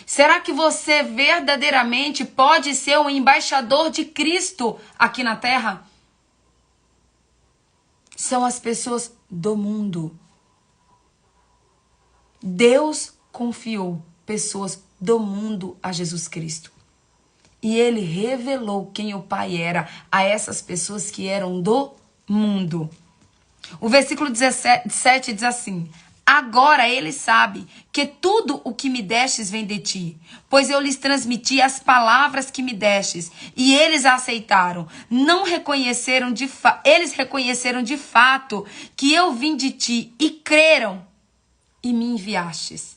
Será que você verdadeiramente pode ser um embaixador de Cristo aqui na terra? São as pessoas do mundo. Deus confiou pessoas do mundo a Jesus Cristo. E ele revelou quem o Pai era a essas pessoas que eram do mundo. O versículo 17 diz assim: agora ele sabe que tudo o que me destes vem de ti, pois eu lhes transmiti as palavras que me destes, e eles a aceitaram. Não reconheceram eles reconheceram de fato que eu vim de ti, e creram e me enviastes.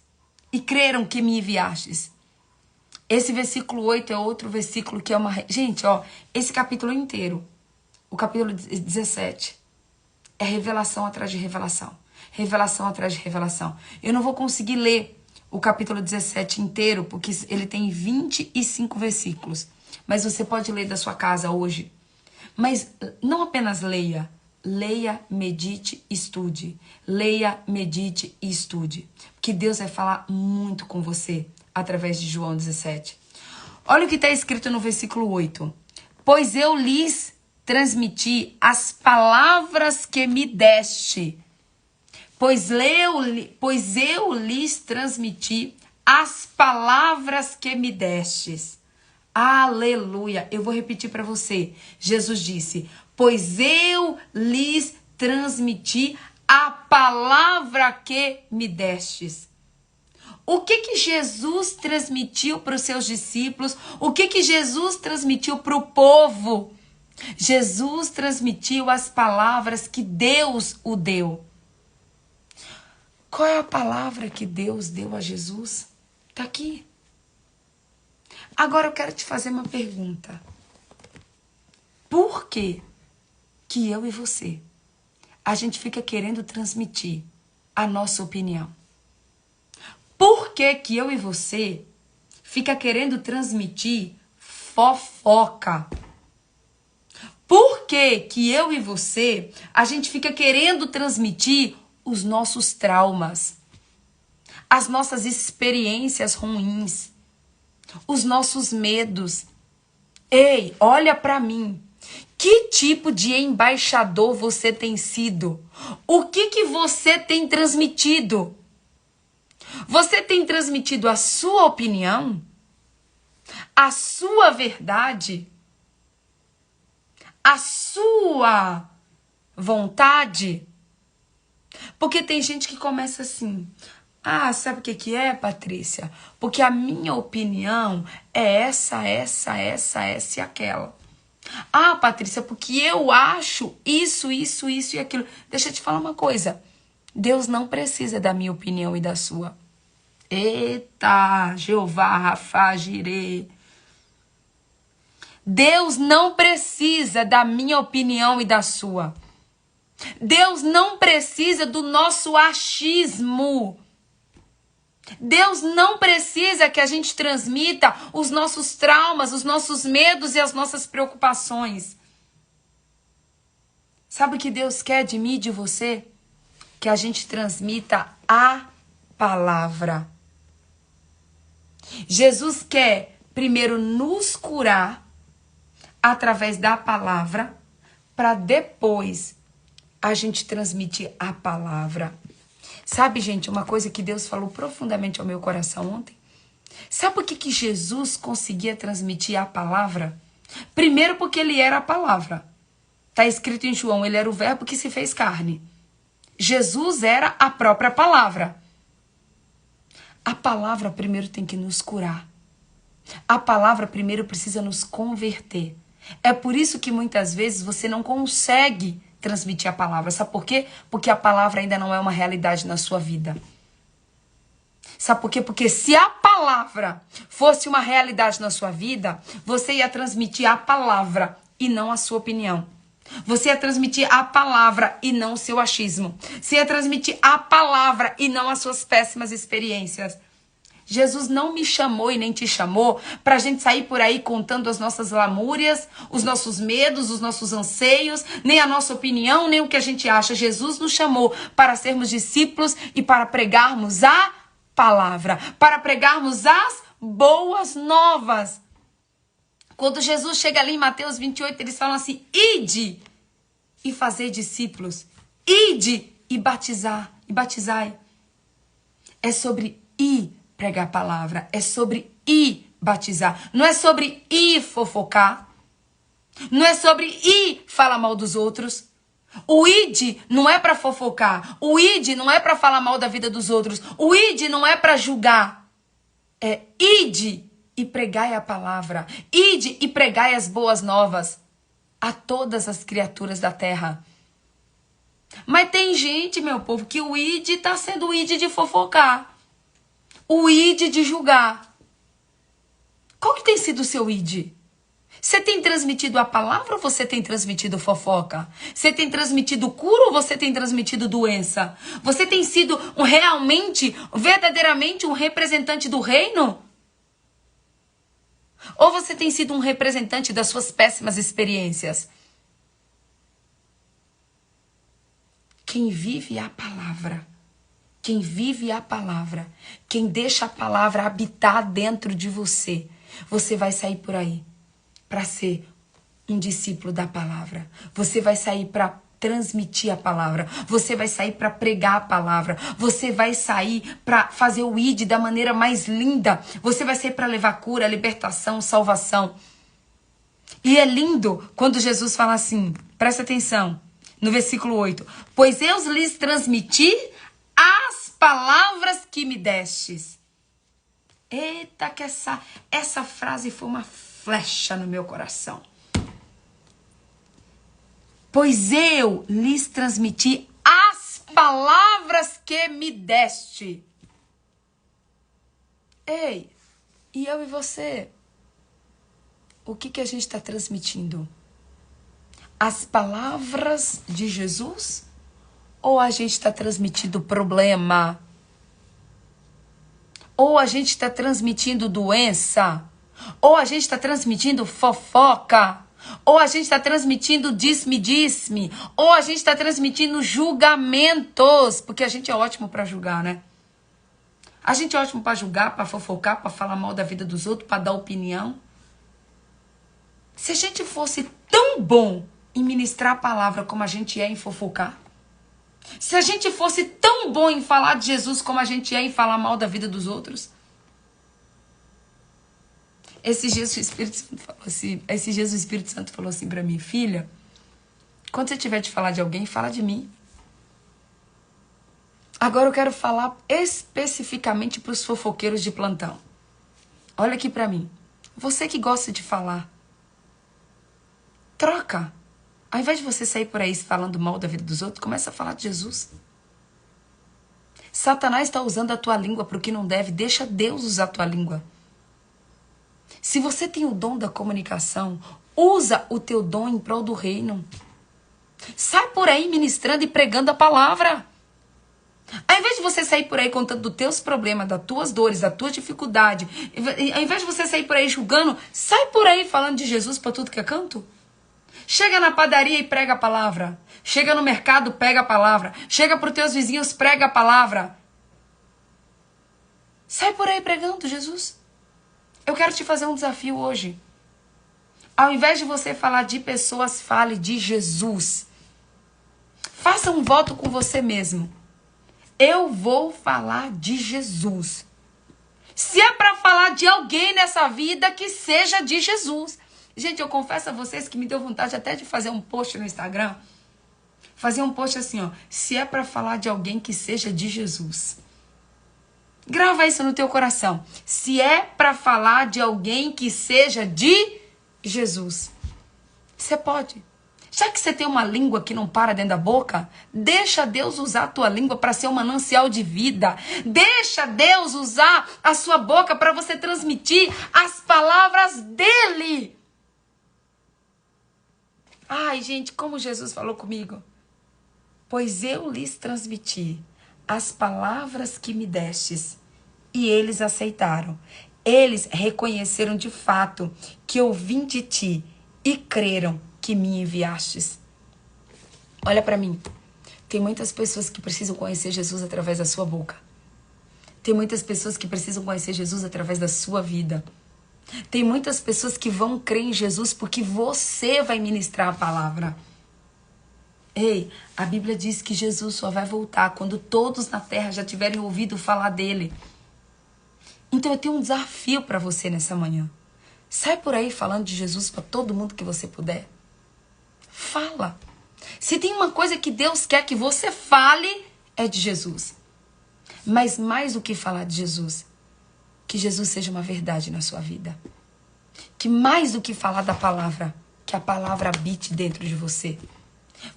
E creram que me enviastes. Esse versículo 8 é outro versículo que é uma... Gente, ó, esse capítulo inteiro, o capítulo 17, é revelação atrás de revelação. Revelação atrás de revelação. Eu não vou conseguir ler o capítulo 17 inteiro, porque ele tem 25 versículos. Mas você pode ler da sua casa hoje. Mas não apenas leia. Leia, medite, estude. Leia, medite e estude. Porque Deus vai falar muito com você através de João 17. Olha o que está escrito no versículo 8. Pois eu lhes transmiti as palavras que me deste. Pois eu lhes transmiti as palavras que me destes. Aleluia. Eu vou repetir para você. Jesus disse, pois eu lhes transmiti a palavra que me destes. O que Jesus transmitiu para os seus discípulos? O que Jesus transmitiu para o povo? Jesus transmitiu as palavras que Deus o deu. Qual é a palavra que Deus deu a Jesus? Está aqui. Agora eu quero te fazer uma pergunta. Por que eu e você, a gente fica querendo transmitir a nossa opinião? Por que eu e você fica querendo transmitir fofoca? Por que eu e você, a gente fica querendo transmitir os nossos traumas, as nossas experiências ruins, os nossos medos? Ei, olha para mim. Que tipo de embaixador você tem sido? O que você tem transmitido? Você tem transmitido a sua opinião? A sua verdade? A sua vontade? Porque tem gente que começa assim... Ah, sabe o que é, Patrícia? Porque a minha opinião é essa e aquela. Ah, Patrícia, porque eu acho isso e aquilo. Deixa eu te falar uma coisa. Deus não precisa da minha opinião e da sua. Eita, Jeová, Rafa, Jirê. Deus não precisa da minha opinião e da sua. Deus não precisa do nosso achismo. Deus não precisa que a gente transmita os nossos traumas, os nossos medos e as nossas preocupações. Sabe o que Deus quer de mim e de você? Que a gente transmita a palavra. Jesus quer primeiro nos curar através da palavra, para depois a gente transmitir a palavra. Sabe, gente, uma coisa que Deus falou profundamente ao meu coração ontem? Sabe por que Jesus conseguia transmitir a palavra? Primeiro porque ele era a palavra. Está escrito em João, ele era o verbo que se fez carne. Jesus era a própria palavra. A palavra primeiro tem que nos curar. A palavra primeiro precisa nos converter. É por isso que muitas vezes você não consegue transmitir a palavra. Sabe por quê? Porque a palavra ainda não é uma realidade na sua vida. Sabe por quê? Porque se a palavra fosse uma realidade na sua vida, você ia transmitir a palavra e não a sua opinião. Você ia transmitir a palavra e não o seu achismo. Você ia transmitir a palavra e não as suas péssimas experiências. Jesus não me chamou e nem te chamou para a gente sair por aí contando as nossas lamúrias, os nossos medos, os nossos anseios, nem a nossa opinião, nem o que a gente acha. Jesus nos chamou para sermos discípulos e para pregarmos a palavra, para pregarmos as boas novas. Quando Jesus chega ali em Mateus 28, eles falam assim: ide e fazei discípulos, ide e batizai. É sobre ir pregar a palavra, é sobre ir batizar, não é sobre ir fofocar, não é sobre ir falar mal dos outros. O id não é para fofocar, o id não é para falar mal da vida dos outros, o id não é para julgar, é ide e pregai a palavra, ide e pregai as boas novas a todas as criaturas da terra. Mas tem gente, meu povo, que o id está sendo o id de fofocar, o id de julgar. Qual que tem sido o seu id? Você tem transmitido a palavra ou você tem transmitido fofoca? Você tem transmitido cura ou você tem transmitido doença? Você tem sido verdadeiramente um representante do reino? Ou você tem sido um representante das suas péssimas experiências? Quem vive a palavra, quem deixa a palavra habitar dentro de você, você vai sair por aí para ser um discípulo da palavra. Você vai sair para transmitir a palavra. Você vai sair para pregar a palavra. Você vai sair para fazer o id da maneira mais linda. Você vai sair para levar cura, libertação, salvação. E é lindo quando Jesus fala assim, presta atenção, no versículo 8. Pois eu lhes transmiti as palavras que me destes. Eita, que essa frase foi uma flecha no meu coração. Pois eu lhes transmiti as palavras que me deste. Ei, e eu e você? O que a gente está transmitindo? As palavras de Jesus? Ou a gente está transmitindo problema? Ou a gente está transmitindo doença? Ou a gente está transmitindo fofoca? Ou a gente está transmitindo disse-me? Ou a gente está transmitindo julgamentos? Porque a gente é ótimo para julgar, né? A gente é ótimo para julgar, para fofocar, para falar mal da vida dos outros, para dar opinião. Se a gente fosse tão bom em ministrar a palavra como a gente é em fofocar, se a gente fosse tão bom em falar de Jesus como a gente é em falar mal da vida dos outros. Esses dias o Espírito Santo falou assim pra mim: filha, quando você tiver de falar de alguém, fala de mim. Agora eu quero falar especificamente para os fofoqueiros de plantão. Olha aqui pra mim. Você que gosta de falar, troca. Ao invés de você sair por aí falando mal da vida dos outros, começa a falar de Jesus. Satanás está usando a tua língua para o que não deve. Deixa Deus usar a tua língua. Se você tem o dom da comunicação, usa o teu dom em prol do reino. Sai por aí ministrando e pregando a palavra. Ao invés de você sair por aí contando dos teus problemas, das tuas dores, da tua dificuldade, ao invés de você sair por aí julgando, sai por aí falando de Jesus para tudo que é canto. Chega na padaria e prega a palavra. Chega no mercado, pega a palavra. Chega para os teus vizinhos, prega a palavra. Sai por aí pregando Jesus. Eu quero te fazer um desafio hoje. Ao invés de você falar de pessoas, fale de Jesus. Faça um voto com você mesmo. Eu vou falar de Jesus. Se é para falar de alguém nessa vida, que seja de Jesus. Gente, eu confesso a vocês que me deu vontade até de fazer um post no Instagram. Fazer um post assim, ó. Se é para falar de alguém, que seja de Jesus. Grava isso no teu coração. Se é para falar de alguém, que seja de Jesus. Você pode. Já que você tem uma língua que não para dentro da boca, deixa Deus usar a tua língua para ser um manancial de vida. Deixa Deus usar a sua boca para você transmitir as palavras dele. Ai, gente, como Jesus falou comigo. Pois eu lhes transmiti as palavras que me destes, e eles aceitaram. Eles reconheceram de fato que eu vim de ti e creram que me enviastes. Olha para mim. Tem muitas pessoas que precisam conhecer Jesus através da sua boca. Tem muitas pessoas que precisam conhecer Jesus através da sua vida. Tem muitas pessoas que vão crer em Jesus porque você vai ministrar a palavra. Ei, a Bíblia diz que Jesus só vai voltar quando todos na terra já tiverem ouvido falar dele. Então eu tenho um desafio para você nessa manhã. Sai por aí falando de Jesus para todo mundo que você puder. Fala. Se tem uma coisa que Deus quer que você fale, é de Jesus. Mas mais do que falar de Jesus, que Jesus seja uma verdade na sua vida. Que mais do que falar da palavra, que a palavra habite dentro de você.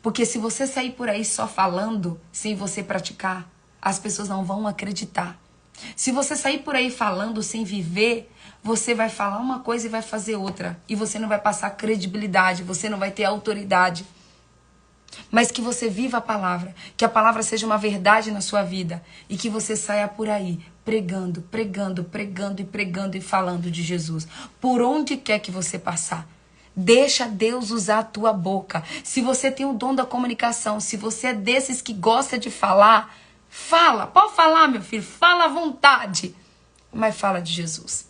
Porque se você sair por aí só falando, sem você praticar, as pessoas não vão acreditar. Se você sair por aí falando sem viver, você vai falar uma coisa e vai fazer outra. E você não vai passar credibilidade, você não vai ter autoridade. Mas que você viva a palavra, que a palavra seja uma verdade na sua vida. E que você saia por aí pregando, pregando, pregando e pregando e falando de Jesus. Por onde quer que você passar. Deixa Deus usar a tua boca. Se você tem o dom da comunicação, se você é desses que gosta de falar, fala. Pode falar, meu filho, fala à vontade. Mas fala de Jesus.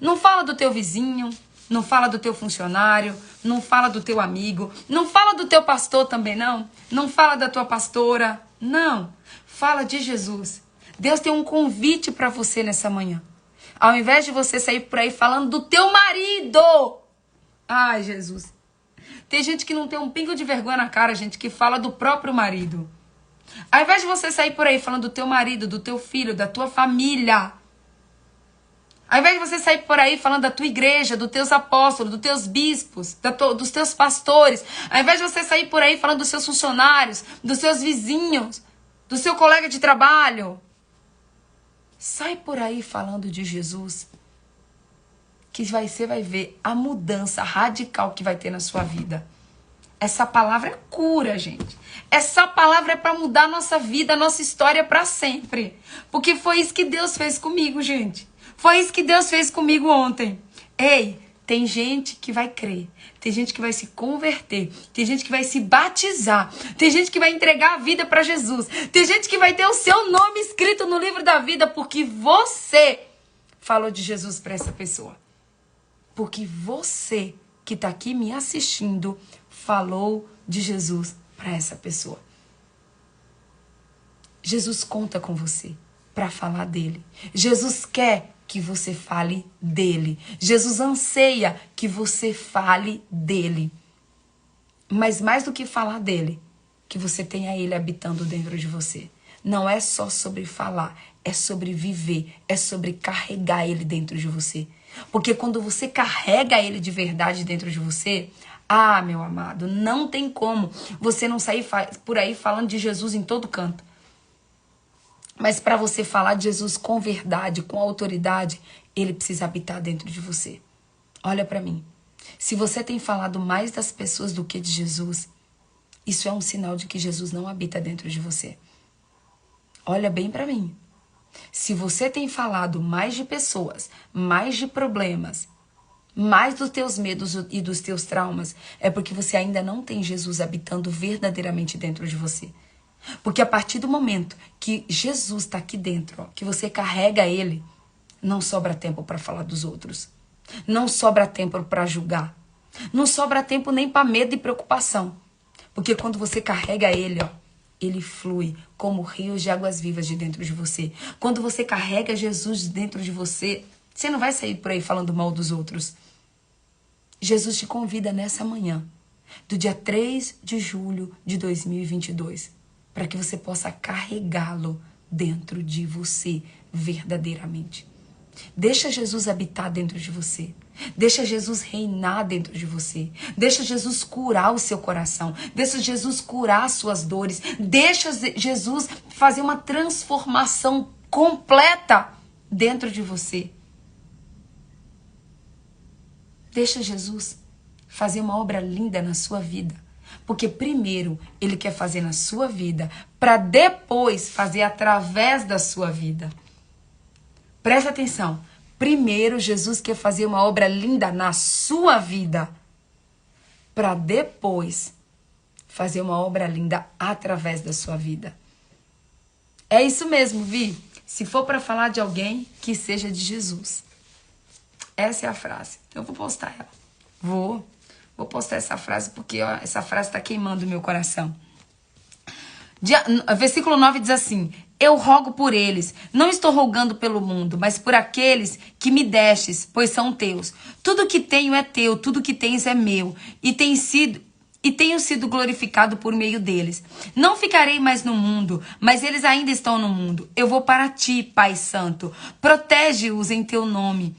Não fala do teu vizinho, não fala do teu funcionário, não fala do teu amigo, não fala do teu pastor também não. Não fala da tua pastora, não. Fala de Jesus. Deus tem um convite para você nessa manhã. Ao invés de você sair por aí falando do teu marido. Ai, Jesus. Tem gente que não tem um pingo de vergonha na cara, gente, que fala do próprio marido. Ao invés de você sair por aí falando do teu marido, do teu filho, da tua família. Ao invés de você sair por aí falando da tua igreja, dos teus apóstolos, dos teus bispos, dos teus pastores. Ao invés de você sair por aí falando dos seus funcionários, dos seus vizinhos, do seu colega de trabalho. Sai por aí falando de Jesus. Que você vai ver a mudança radical que vai ter na sua vida. Essa palavra é cura, gente. Essa palavra é para mudar a nossa vida, a nossa história para sempre. Porque foi isso que Deus fez comigo, gente. Foi isso que Deus fez comigo ontem. Ei, tem gente que vai crer. Tem gente que vai se converter. Tem gente que vai se batizar. Tem gente que vai entregar a vida para Jesus. Tem gente que vai ter o seu nome escrito no livro da vida porque você falou de Jesus para essa pessoa. Porque você que está aqui me assistindo falou de Jesus para essa pessoa. Jesus conta com você para falar dele. Jesus quer que você fale dele. Jesus anseia que você fale dele. Mas mais do que falar dele, que você tenha ele habitando dentro de você. Não é só sobre falar, é sobre viver, é sobre carregar ele dentro de você. Porque quando você carrega ele de verdade dentro de você, ah, meu amado, não tem como você não sair por aí falando de Jesus em todo canto. Mas para você falar de Jesus com verdade, com autoridade, ele precisa habitar dentro de você. Olha para mim. Se você tem falado mais das pessoas do que de Jesus, isso é um sinal de que Jesus não habita dentro de você. Olha bem para mim. Se você tem falado mais de pessoas, mais de problemas, mais dos teus medos e dos teus traumas, é porque você ainda não tem Jesus habitando verdadeiramente dentro de você. Porque a partir do momento que Jesus está aqui dentro, ó, que você carrega ele, não sobra tempo para falar dos outros. Não sobra tempo para julgar. Não sobra tempo nem para medo e preocupação. Porque quando você carrega ele, ó, ele flui como rios de águas vivas de dentro de você. Quando você carrega Jesus dentro de você, você não vai sair por aí falando mal dos outros. Jesus te convida nessa manhã, do dia 3 de julho de 2022, para que você possa carregá-lo dentro de você verdadeiramente. Deixa Jesus habitar dentro de você. Deixa Jesus reinar dentro de você. Deixa Jesus curar o seu coração. Deixa Jesus curar as suas dores. Deixa Jesus fazer uma transformação completa dentro de você. Deixa Jesus fazer uma obra linda na sua vida. Porque primeiro Ele quer fazer na sua vida, para depois fazer através da sua vida. Presta atenção. Primeiro Jesus quer fazer uma obra linda na sua vida, para depois fazer uma obra linda através da sua vida. É isso mesmo, Vi. Se for para falar de alguém, que seja de Jesus. Essa é a frase. Eu vou postar ela. Vou postar essa frase porque ó, essa frase está queimando o meu coração. Versículo 9 diz assim: eu rogo por eles, não estou rogando pelo mundo, mas por aqueles que me destes, pois são teus. Tudo que tenho é teu, tudo que tens é meu, e tenho sido glorificado por meio deles. Não ficarei mais no mundo, mas eles ainda estão no mundo. Eu vou para ti, Pai Santo. Protege-os em teu nome,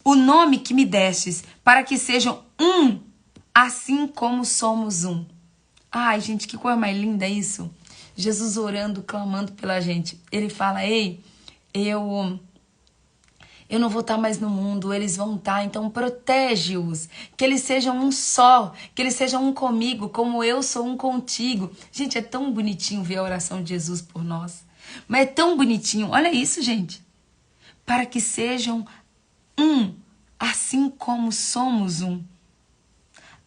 o nome que me destes, para que sejam um, assim como somos um. Ai, gente, que coisa mais linda isso. Jesus orando, clamando pela gente. Ele fala, ei, eu não vou estar mais no mundo, eles vão estar, então protege-os. Que eles sejam um só, que eles sejam um comigo, como eu sou um contigo. Gente, é tão bonitinho ver a oração de Jesus por nós. Mas é tão bonitinho, olha isso, gente. Para que sejam um, assim como somos um.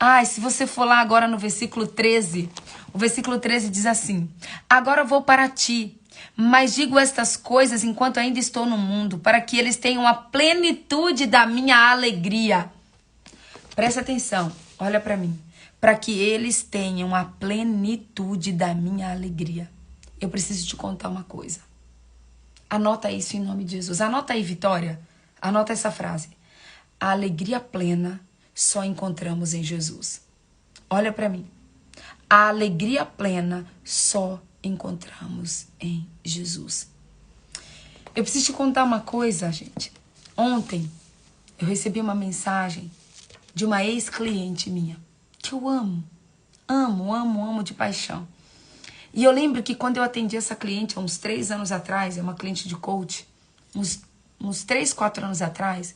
Ai, se você for lá agora no versículo 13, o versículo 13 diz assim: agora vou para ti, mas digo estas coisas enquanto ainda estou no mundo, para que eles tenham a plenitude da minha alegria. Presta atenção, olha para mim. Para que eles tenham a plenitude da minha alegria. Eu preciso te contar uma coisa. Anota isso em nome de Jesus. Anota aí, Vitória. Anota essa frase. A alegria plena só encontramos em Jesus. Olha para mim. A alegria plena só encontramos em Jesus. Eu preciso te contar uma coisa, gente. Ontem eu recebi uma mensagem de uma ex-cliente minha, que eu amo. Amo de paixão. E eu lembro que quando eu atendi essa cliente, há uns 3 anos atrás, é uma cliente de coach, uns 3, 4 anos atrás,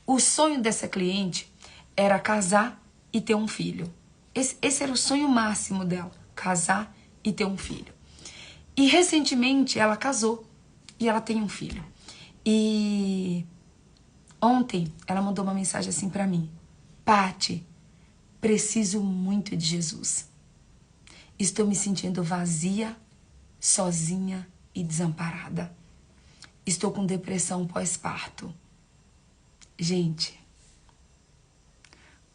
o sonho dessa cliente era casar e ter um filho. Esse era o sonho máximo dela, casar e ter um filho. E recentemente ela casou e ela tem um filho. E ontem ela mandou uma mensagem assim pra mim: Paty, preciso muito de Jesus. Estou me sentindo vazia, sozinha e desamparada. Estou com depressão pós-parto. Gente,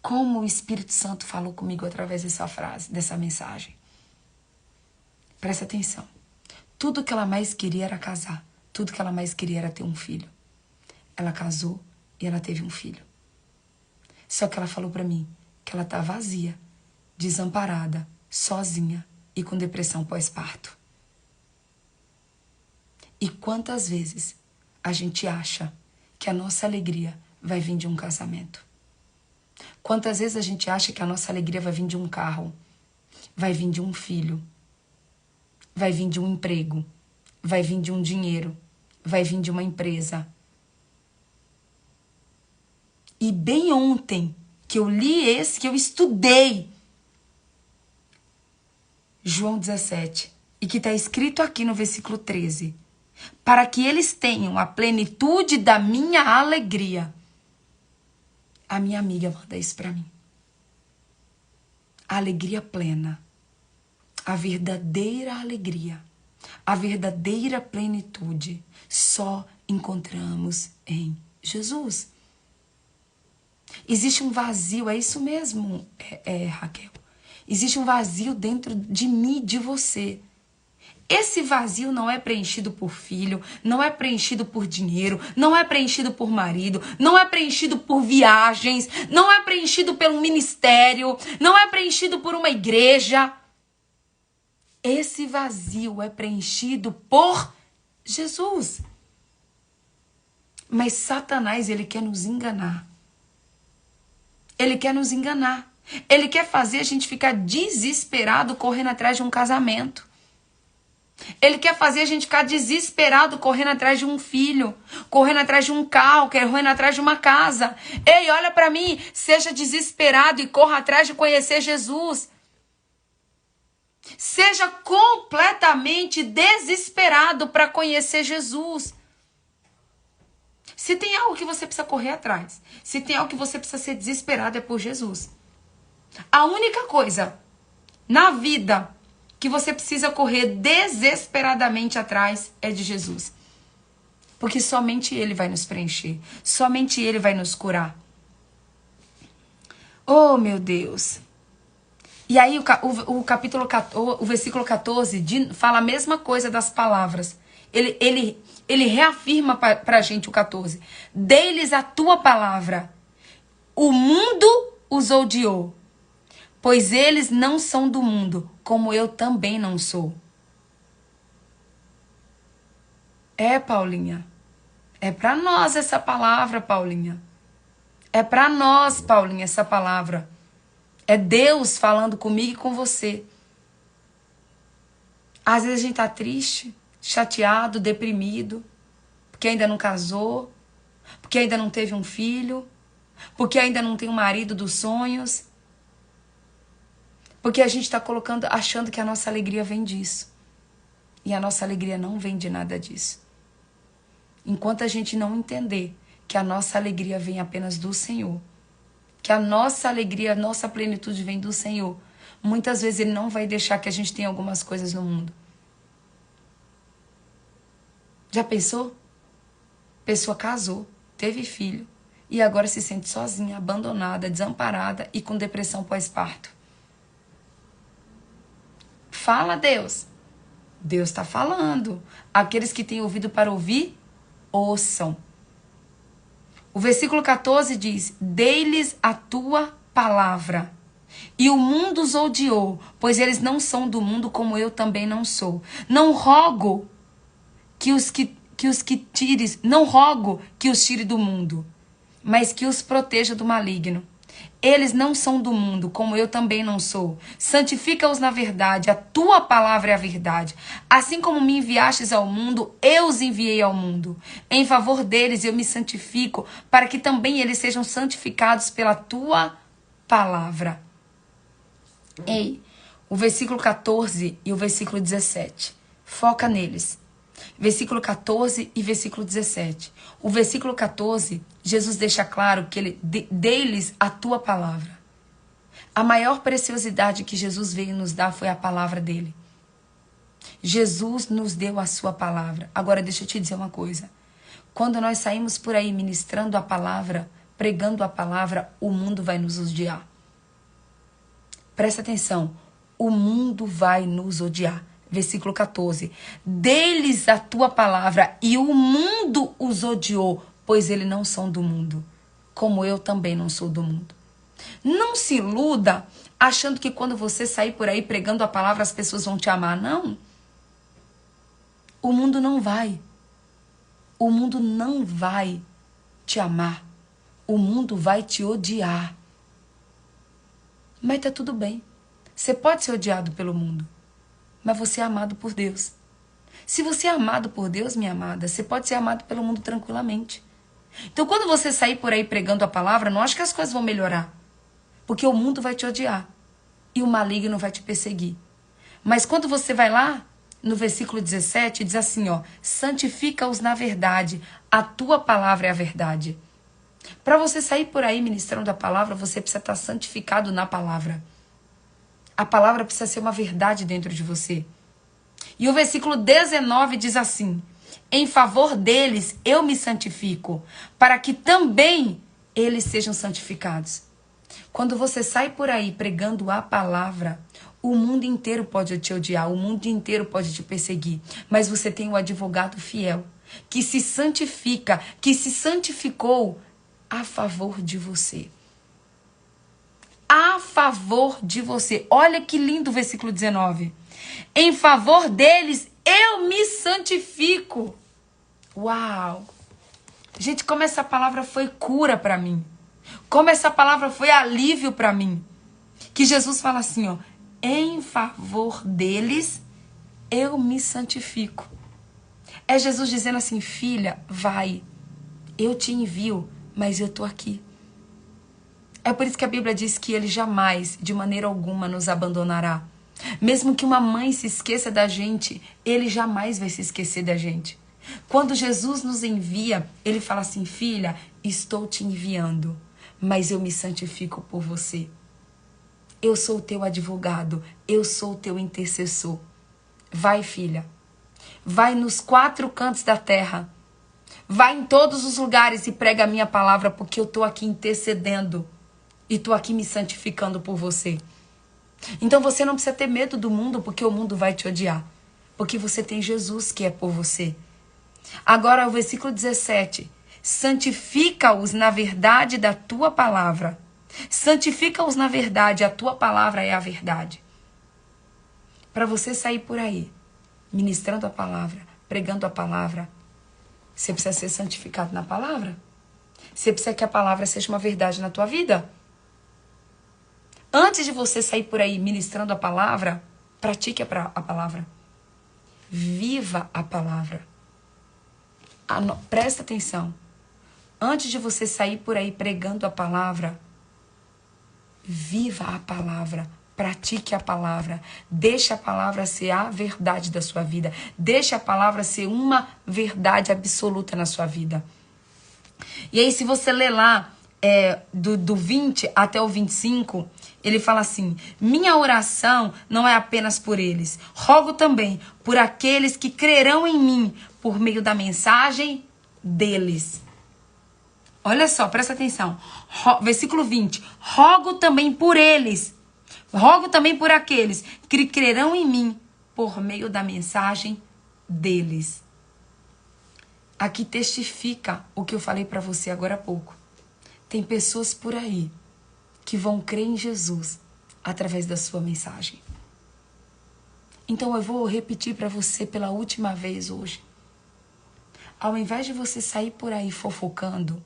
como o Espírito Santo falou comigo através dessa frase, dessa mensagem. Presta atenção. Tudo que ela mais queria era casar. Tudo que ela mais queria era ter um filho. Ela casou e ela teve um filho. Só que ela falou pra mim que ela tá vazia, desamparada, sozinha e com depressão pós-parto. E quantas vezes a gente acha que a nossa alegria vai vir de um casamento? Quantas vezes a gente acha que a nossa alegria vai vir de um carro, vai vir de um filho, vai vir de um emprego, vai vir de um dinheiro, vai vir de uma empresa? E bem ontem que eu li que eu estudei João 17, e que está escrito aqui no versículo 13, para que eles tenham a plenitude da minha alegria. A minha amiga manda isso para mim. A alegria plena, a verdadeira alegria, a verdadeira plenitude, só encontramos em Jesus. Existe um vazio, é isso mesmo, Raquel. Existe um vazio dentro de mim, de você. Esse vazio não é preenchido por filho, não é preenchido por dinheiro, não é preenchido por marido, não é preenchido por viagens, não é preenchido pelo ministério, não é preenchido por uma igreja. Esse vazio é preenchido por Jesus. Mas Satanás, ele quer nos enganar. Ele quer nos enganar. Ele quer fazer a gente ficar desesperado correndo atrás de um casamento. Ele quer fazer a gente ficar desesperado correndo atrás de um filho, correndo atrás de um carro, correndo atrás de uma casa. Ei, olha para mim, seja desesperado e corra atrás de conhecer Jesus. Seja completamente desesperado para conhecer Jesus. Se tem algo que você precisa correr atrás, se tem algo que você precisa ser desesperado, é por Jesus. A única coisa na vida que você precisa correr desesperadamente atrás é de Jesus. Porque somente Ele vai nos preencher. Somente Ele vai nos curar. Oh, meu Deus. E aí o versículo 14 fala a mesma coisa das palavras. Ele reafirma para a gente o 14. Dê-lhes a tua palavra. O mundo os odiou, pois eles não são do mundo, como eu também não sou. É, Paulinha. É para nós essa palavra, Paulinha. É para nós, Paulinha, essa palavra. É Deus falando comigo e com você. Às vezes a gente tá triste, chateado, deprimido, porque ainda não casou, porque ainda não teve um filho, porque ainda não tem um marido dos sonhos. Porque a gente está achando que a nossa alegria vem disso. E a nossa alegria não vem de nada disso. Enquanto a gente não entender que a nossa alegria vem apenas do Senhor, que a nossa alegria, a nossa plenitude vem do Senhor, muitas vezes Ele não vai deixar que a gente tenha algumas coisas no mundo. Já pensou? Pessoa casou, teve filho, e agora se sente sozinha, abandonada, desamparada e com depressão pós-parto. Fala, Deus. Deus está falando. Aqueles que têm ouvido para ouvir, ouçam. O versículo 14 diz: dei-lhes a tua palavra. E o mundo os odiou, pois eles não são do mundo, como eu também não sou. Não rogo que os tire do mundo, mas que os proteja do maligno. Eles não são do mundo, como eu também não sou. Santifica-os na verdade, a tua palavra é a verdade. Assim como me enviastes ao mundo, eu os enviei ao mundo. Em favor deles eu me santifico, para que também eles sejam santificados pela tua palavra. Ei, o versículo 14 e o versículo 17. Foca neles. Versículo 14 e versículo 17. O versículo 14, Jesus deixa claro que ele dê-lhes a tua palavra. A maior preciosidade que Jesus veio nos dar foi a palavra dele. Jesus nos deu a sua palavra. Agora deixa eu te dizer uma coisa. Quando nós saímos por aí ministrando a palavra, pregando a palavra, o mundo vai nos odiar. Presta atenção. O mundo vai nos odiar. Versículo 14. Dê-lhes a tua palavra e o mundo os odiou, pois eles não são do mundo, como eu também não sou do mundo. Não se iluda achando que quando você sair por aí pregando a palavra as pessoas vão te amar. Não. O mundo não vai. O mundo não vai te amar. O mundo vai te odiar. Mas tá tudo bem. Você pode ser odiado pelo mundo, mas você é amado por Deus. Se você é amado por Deus, minha amada, você pode ser amado pelo mundo tranquilamente. Então, quando você sair por aí pregando a palavra, não acho que as coisas vão melhorar. Porque o mundo vai te odiar. E o maligno vai te perseguir. Mas quando você vai lá, no versículo 17, diz assim, ó: santifica-os na verdade, a tua palavra é a verdade. Para você sair por aí ministrando a palavra, você precisa estar santificado na palavra. A palavra precisa ser uma verdade dentro de você. E o versículo 19 diz assim: em favor deles eu me santifico, para que também eles sejam santificados. Quando você sai por aí pregando a palavra, o mundo inteiro pode te odiar, o mundo inteiro pode te perseguir, mas você tem um advogado fiel, que se santifica, que se santificou a favor de você. A favor de você. Olha que lindo o versículo 19. Em favor deles, eu me santifico. Uau! Gente, como essa palavra foi cura para mim. Como essa palavra foi alívio para mim. Que Jesus fala assim, ó, em favor deles eu me santifico. É Jesus dizendo assim, filha, vai, eu te envio, mas eu tô aqui. É por isso que a Bíblia diz que ele jamais, de maneira alguma, nos abandonará. Mesmo que uma mãe se esqueça da gente, ele jamais vai se esquecer da gente. Quando Jesus nos envia, ele fala assim, filha, estou te enviando, mas eu me santifico por você. Eu sou o teu advogado, eu sou o teu intercessor. Vai, filha. Vai nos 4 cantos da terra. Vai em todos os lugares e prega a minha palavra, porque eu estou aqui intercedendo. E estou aqui me santificando por você. Então você não precisa ter medo do mundo, porque o mundo vai te odiar. Porque você tem Jesus que é por você. Agora o versículo 17. Santifica-os na verdade da tua palavra. Santifica-os na verdade, a tua palavra é a verdade. Para você sair por aí, ministrando a palavra, pregando a palavra, você precisa ser santificado na palavra. Você precisa que a palavra seja uma verdade na tua vida. Antes de você sair por aí ministrando a palavra, pratique a palavra. Viva a palavra. Presta atenção. Antes de você sair por aí pregando a palavra, viva a palavra. Pratique a palavra. Deixe a palavra ser a verdade da sua vida. Deixe a palavra ser uma verdade absoluta na sua vida. E aí, se você ler lá, do 20 até o 25, ele fala assim, minha oração não é apenas por eles, rogo também por aqueles que crerão em mim por meio da mensagem deles. Olha só, presta atenção, versículo 20, rogo também por eles, rogo também por aqueles que crerão em mim por meio da mensagem deles. Aqui testifica o que eu falei para você agora há pouco. Tem pessoas por aí que vão crer em Jesus através da sua mensagem. Então eu vou repetir para você pela última vez hoje. Ao invés de você sair por aí fofocando,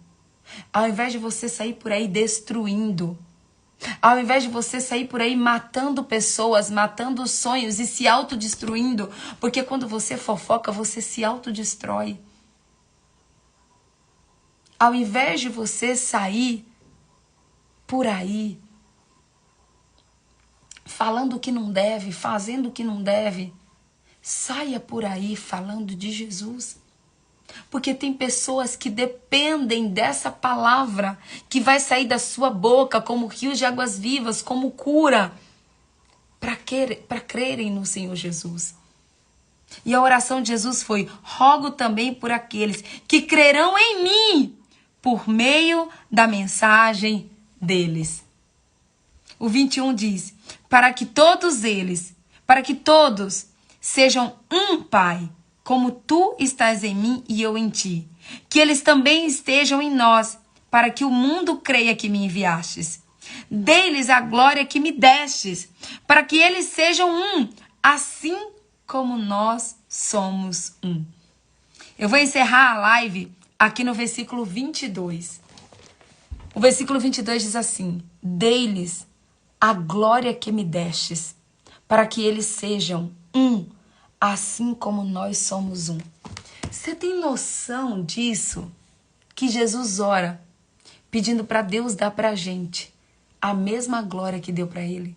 ao invés de você sair por aí destruindo, ao invés de você sair por aí matando pessoas, matando sonhos e se autodestruindo, porque quando você fofoca, você se autodestrói. Ao invés de você sair por aí, falando o que não deve, fazendo o que não deve, saia por aí falando de Jesus. Porque tem pessoas que dependem dessa palavra que vai sair da sua boca como rios de águas vivas, como cura, para crerem no Senhor Jesus. E a oração de Jesus foi, rogo também por aqueles que crerão em mim, por meio da mensagem deles. O 21 diz, para que todos sejam um, Pai, como tu estás em mim e eu em ti. Que eles também estejam em nós, para que o mundo creia que me enviastes. Dê-lhes a glória que me destes, para que eles sejam um, assim como nós somos um. Eu vou encerrar a live aqui no versículo 22. O versículo 22 diz assim, dei-lhes a glória que me destes, para que eles sejam um, assim como nós somos um. Você tem noção disso? Que Jesus ora, pedindo para Deus dar para a gente a mesma glória que deu para ele.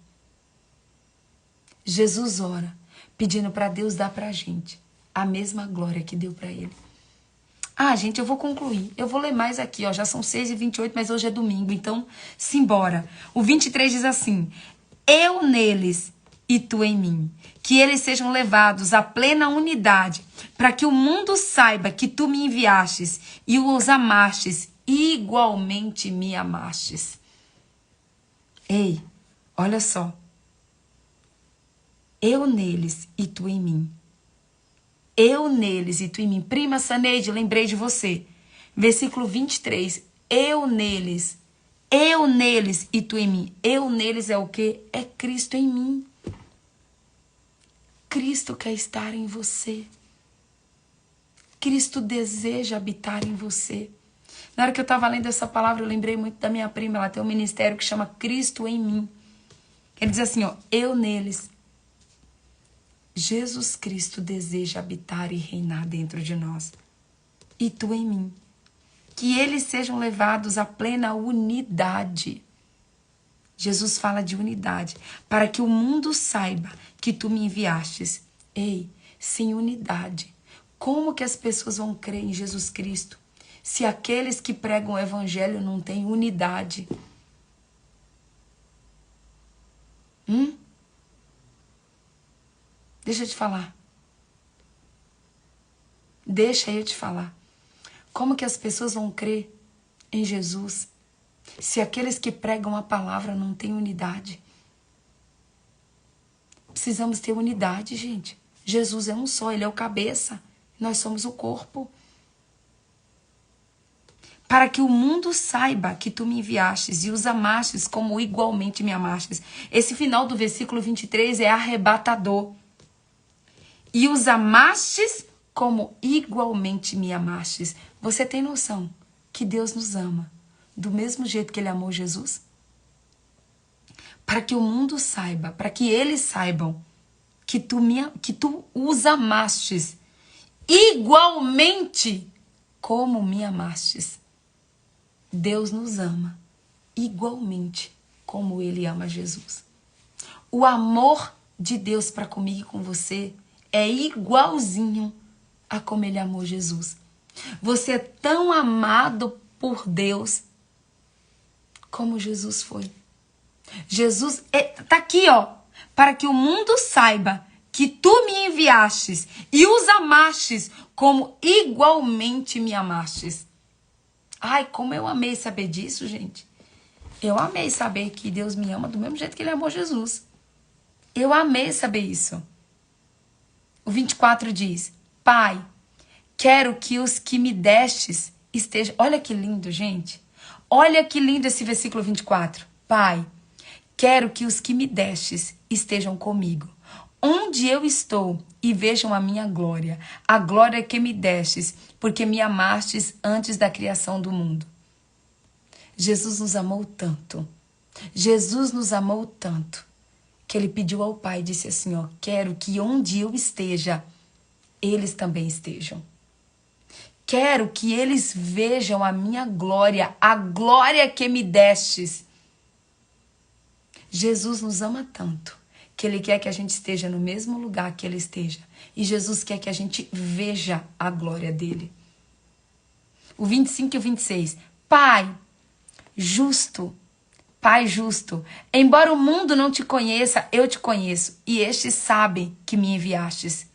Jesus ora, pedindo para Deus dar para a gente a mesma glória que deu para ele. Ah, gente, eu vou concluir. Eu vou ler mais aqui, ó. Já são 6h28, mas hoje é domingo, então simbora. O 23 diz assim, eu neles e tu em mim, que eles sejam levados à plena unidade, para que o mundo saiba que tu me enviastes e os amastes, igualmente me amastes. Ei, olha só. Eu neles e tu em mim. Eu neles e tu em mim. Prima Saneide, lembrei de você. Versículo 23. Eu neles e tu em mim. Eu neles é o quê? É Cristo em mim. Cristo quer estar em você. Cristo deseja habitar em você. Na hora que eu estava lendo essa palavra, eu lembrei muito da minha prima. Ela tem um ministério que chama Cristo em Mim. Ele diz assim, ó, eu neles. Jesus Cristo deseja habitar e reinar dentro de nós. E tu em mim. Que eles sejam levados à plena unidade. Jesus fala de unidade. Para que o mundo saiba que tu me enviastes. Ei, sem unidade. Como que as pessoas vão crer em Jesus Cristo se aqueles que pregam o evangelho não têm unidade? Deixa eu te falar. Deixa eu te falar. Como que as pessoas vão crer em Jesus se aqueles que pregam a palavra não têm unidade? Precisamos ter unidade, gente. Jesus é um só, ele é o cabeça. Nós somos o corpo. Para que o mundo saiba que tu me enviastes e os amastes como igualmente me amastes. Esse final do versículo 23 é arrebatador. E os amastes como igualmente me amastes. Você tem noção que Deus nos ama do mesmo jeito que ele amou Jesus? Para que o mundo saiba, para que eles saibam que tu os amastes igualmente como me amastes. Deus nos ama igualmente como ele ama Jesus. O amor de Deus para comigo e com você é igualzinho a como ele amou Jesus. Você é tão amado por Deus como Jesus foi. Jesus tá aqui, ó, para que o mundo saiba que tu me enviastes e os amastes como igualmente me amastes. Ai, como eu amei saber disso, gente. Eu amei saber que Deus me ama do mesmo jeito que ele amou Jesus. Eu amei saber isso. O 24 diz, Pai, quero que os que me destes estejam... Olha que lindo, gente. Olha que lindo esse versículo 24. Pai, quero que os que me destes estejam comigo, onde eu estou, e vejam a minha glória, a glória que me destes, porque me amastes antes da criação do mundo. Jesus nos amou tanto. Jesus nos amou tanto que ele pediu ao Pai e disse assim, ó, quero que onde eu esteja, eles também estejam. Quero que eles vejam a minha glória, a glória que me destes. Jesus nos ama tanto que ele quer que a gente esteja no mesmo lugar que ele esteja. E Jesus quer que a gente veja a glória dele. O 25 e o 26. Pai justo, embora o mundo não te conheça, eu te conheço, e estes sabem que me enviastes.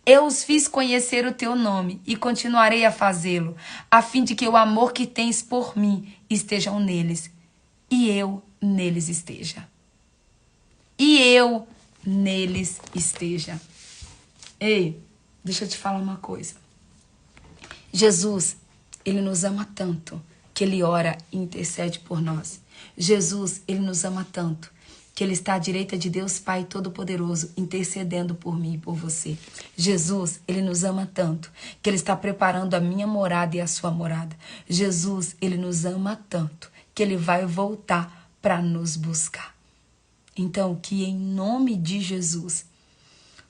Eu os fiz conhecer o teu nome e continuarei a fazê-lo, a fim de que o amor que tens por mim estejam neles, e eu neles esteja. E eu neles esteja. Ei, deixa eu te falar uma coisa. Jesus, ele nos ama tanto que ele ora e intercede por nós. Jesus, ele nos ama tanto que ele está à direita de Deus Pai Todo-Poderoso, intercedendo por mim e por você. Jesus, ele nos ama tanto que ele está preparando a minha morada e a sua morada. Jesus, ele nos ama tanto que ele vai voltar para nos buscar. Então, que em nome de Jesus,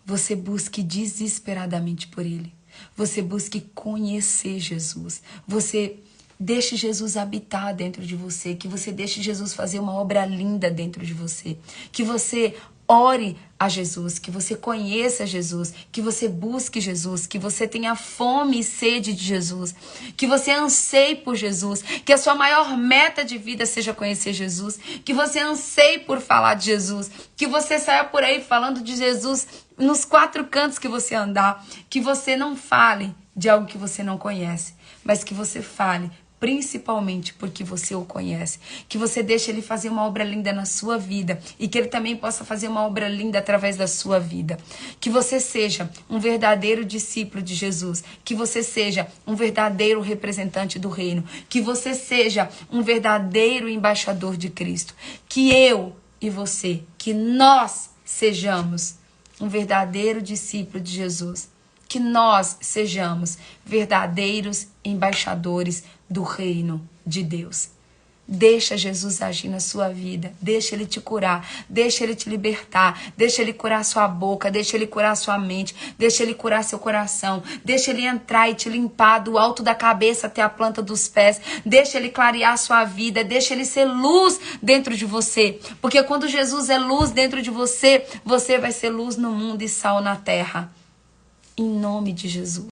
você busque desesperadamente por ele. Você busque conhecer Jesus. Você deixe Jesus habitar dentro de você. Que você deixe Jesus fazer uma obra linda dentro de você. Que você ore a Jesus, que você conheça Jesus, que você busque Jesus, que você tenha fome e sede de Jesus, que você anseie por Jesus, que a sua maior meta de vida seja conhecer Jesus, que você anseie por falar de Jesus, que você saia por aí falando de Jesus nos 4 cantos que você andar, que você não fale de algo que você não conhece, mas que você fale principalmente porque você o conhece, que você deixe ele fazer uma obra linda na sua vida e que ele também possa fazer uma obra linda através da sua vida, que você seja um verdadeiro discípulo de Jesus, que você seja um verdadeiro representante do reino, que você seja um verdadeiro embaixador de Cristo, que eu e você, que nós sejamos um verdadeiro discípulo de Jesus, que nós sejamos verdadeiros embaixadores do reino de Deus. Deixa Jesus agir na sua vida, deixa Ele te curar, deixa Ele te libertar, deixa Ele curar sua boca, deixa Ele curar sua mente, deixa Ele curar seu coração, deixa Ele entrar e te limpar do alto da cabeça até a planta dos pés, deixa Ele clarear sua vida, deixa Ele ser luz dentro de você, porque quando Jesus é luz dentro de você, você vai ser luz no mundo e sal na terra, em nome de Jesus.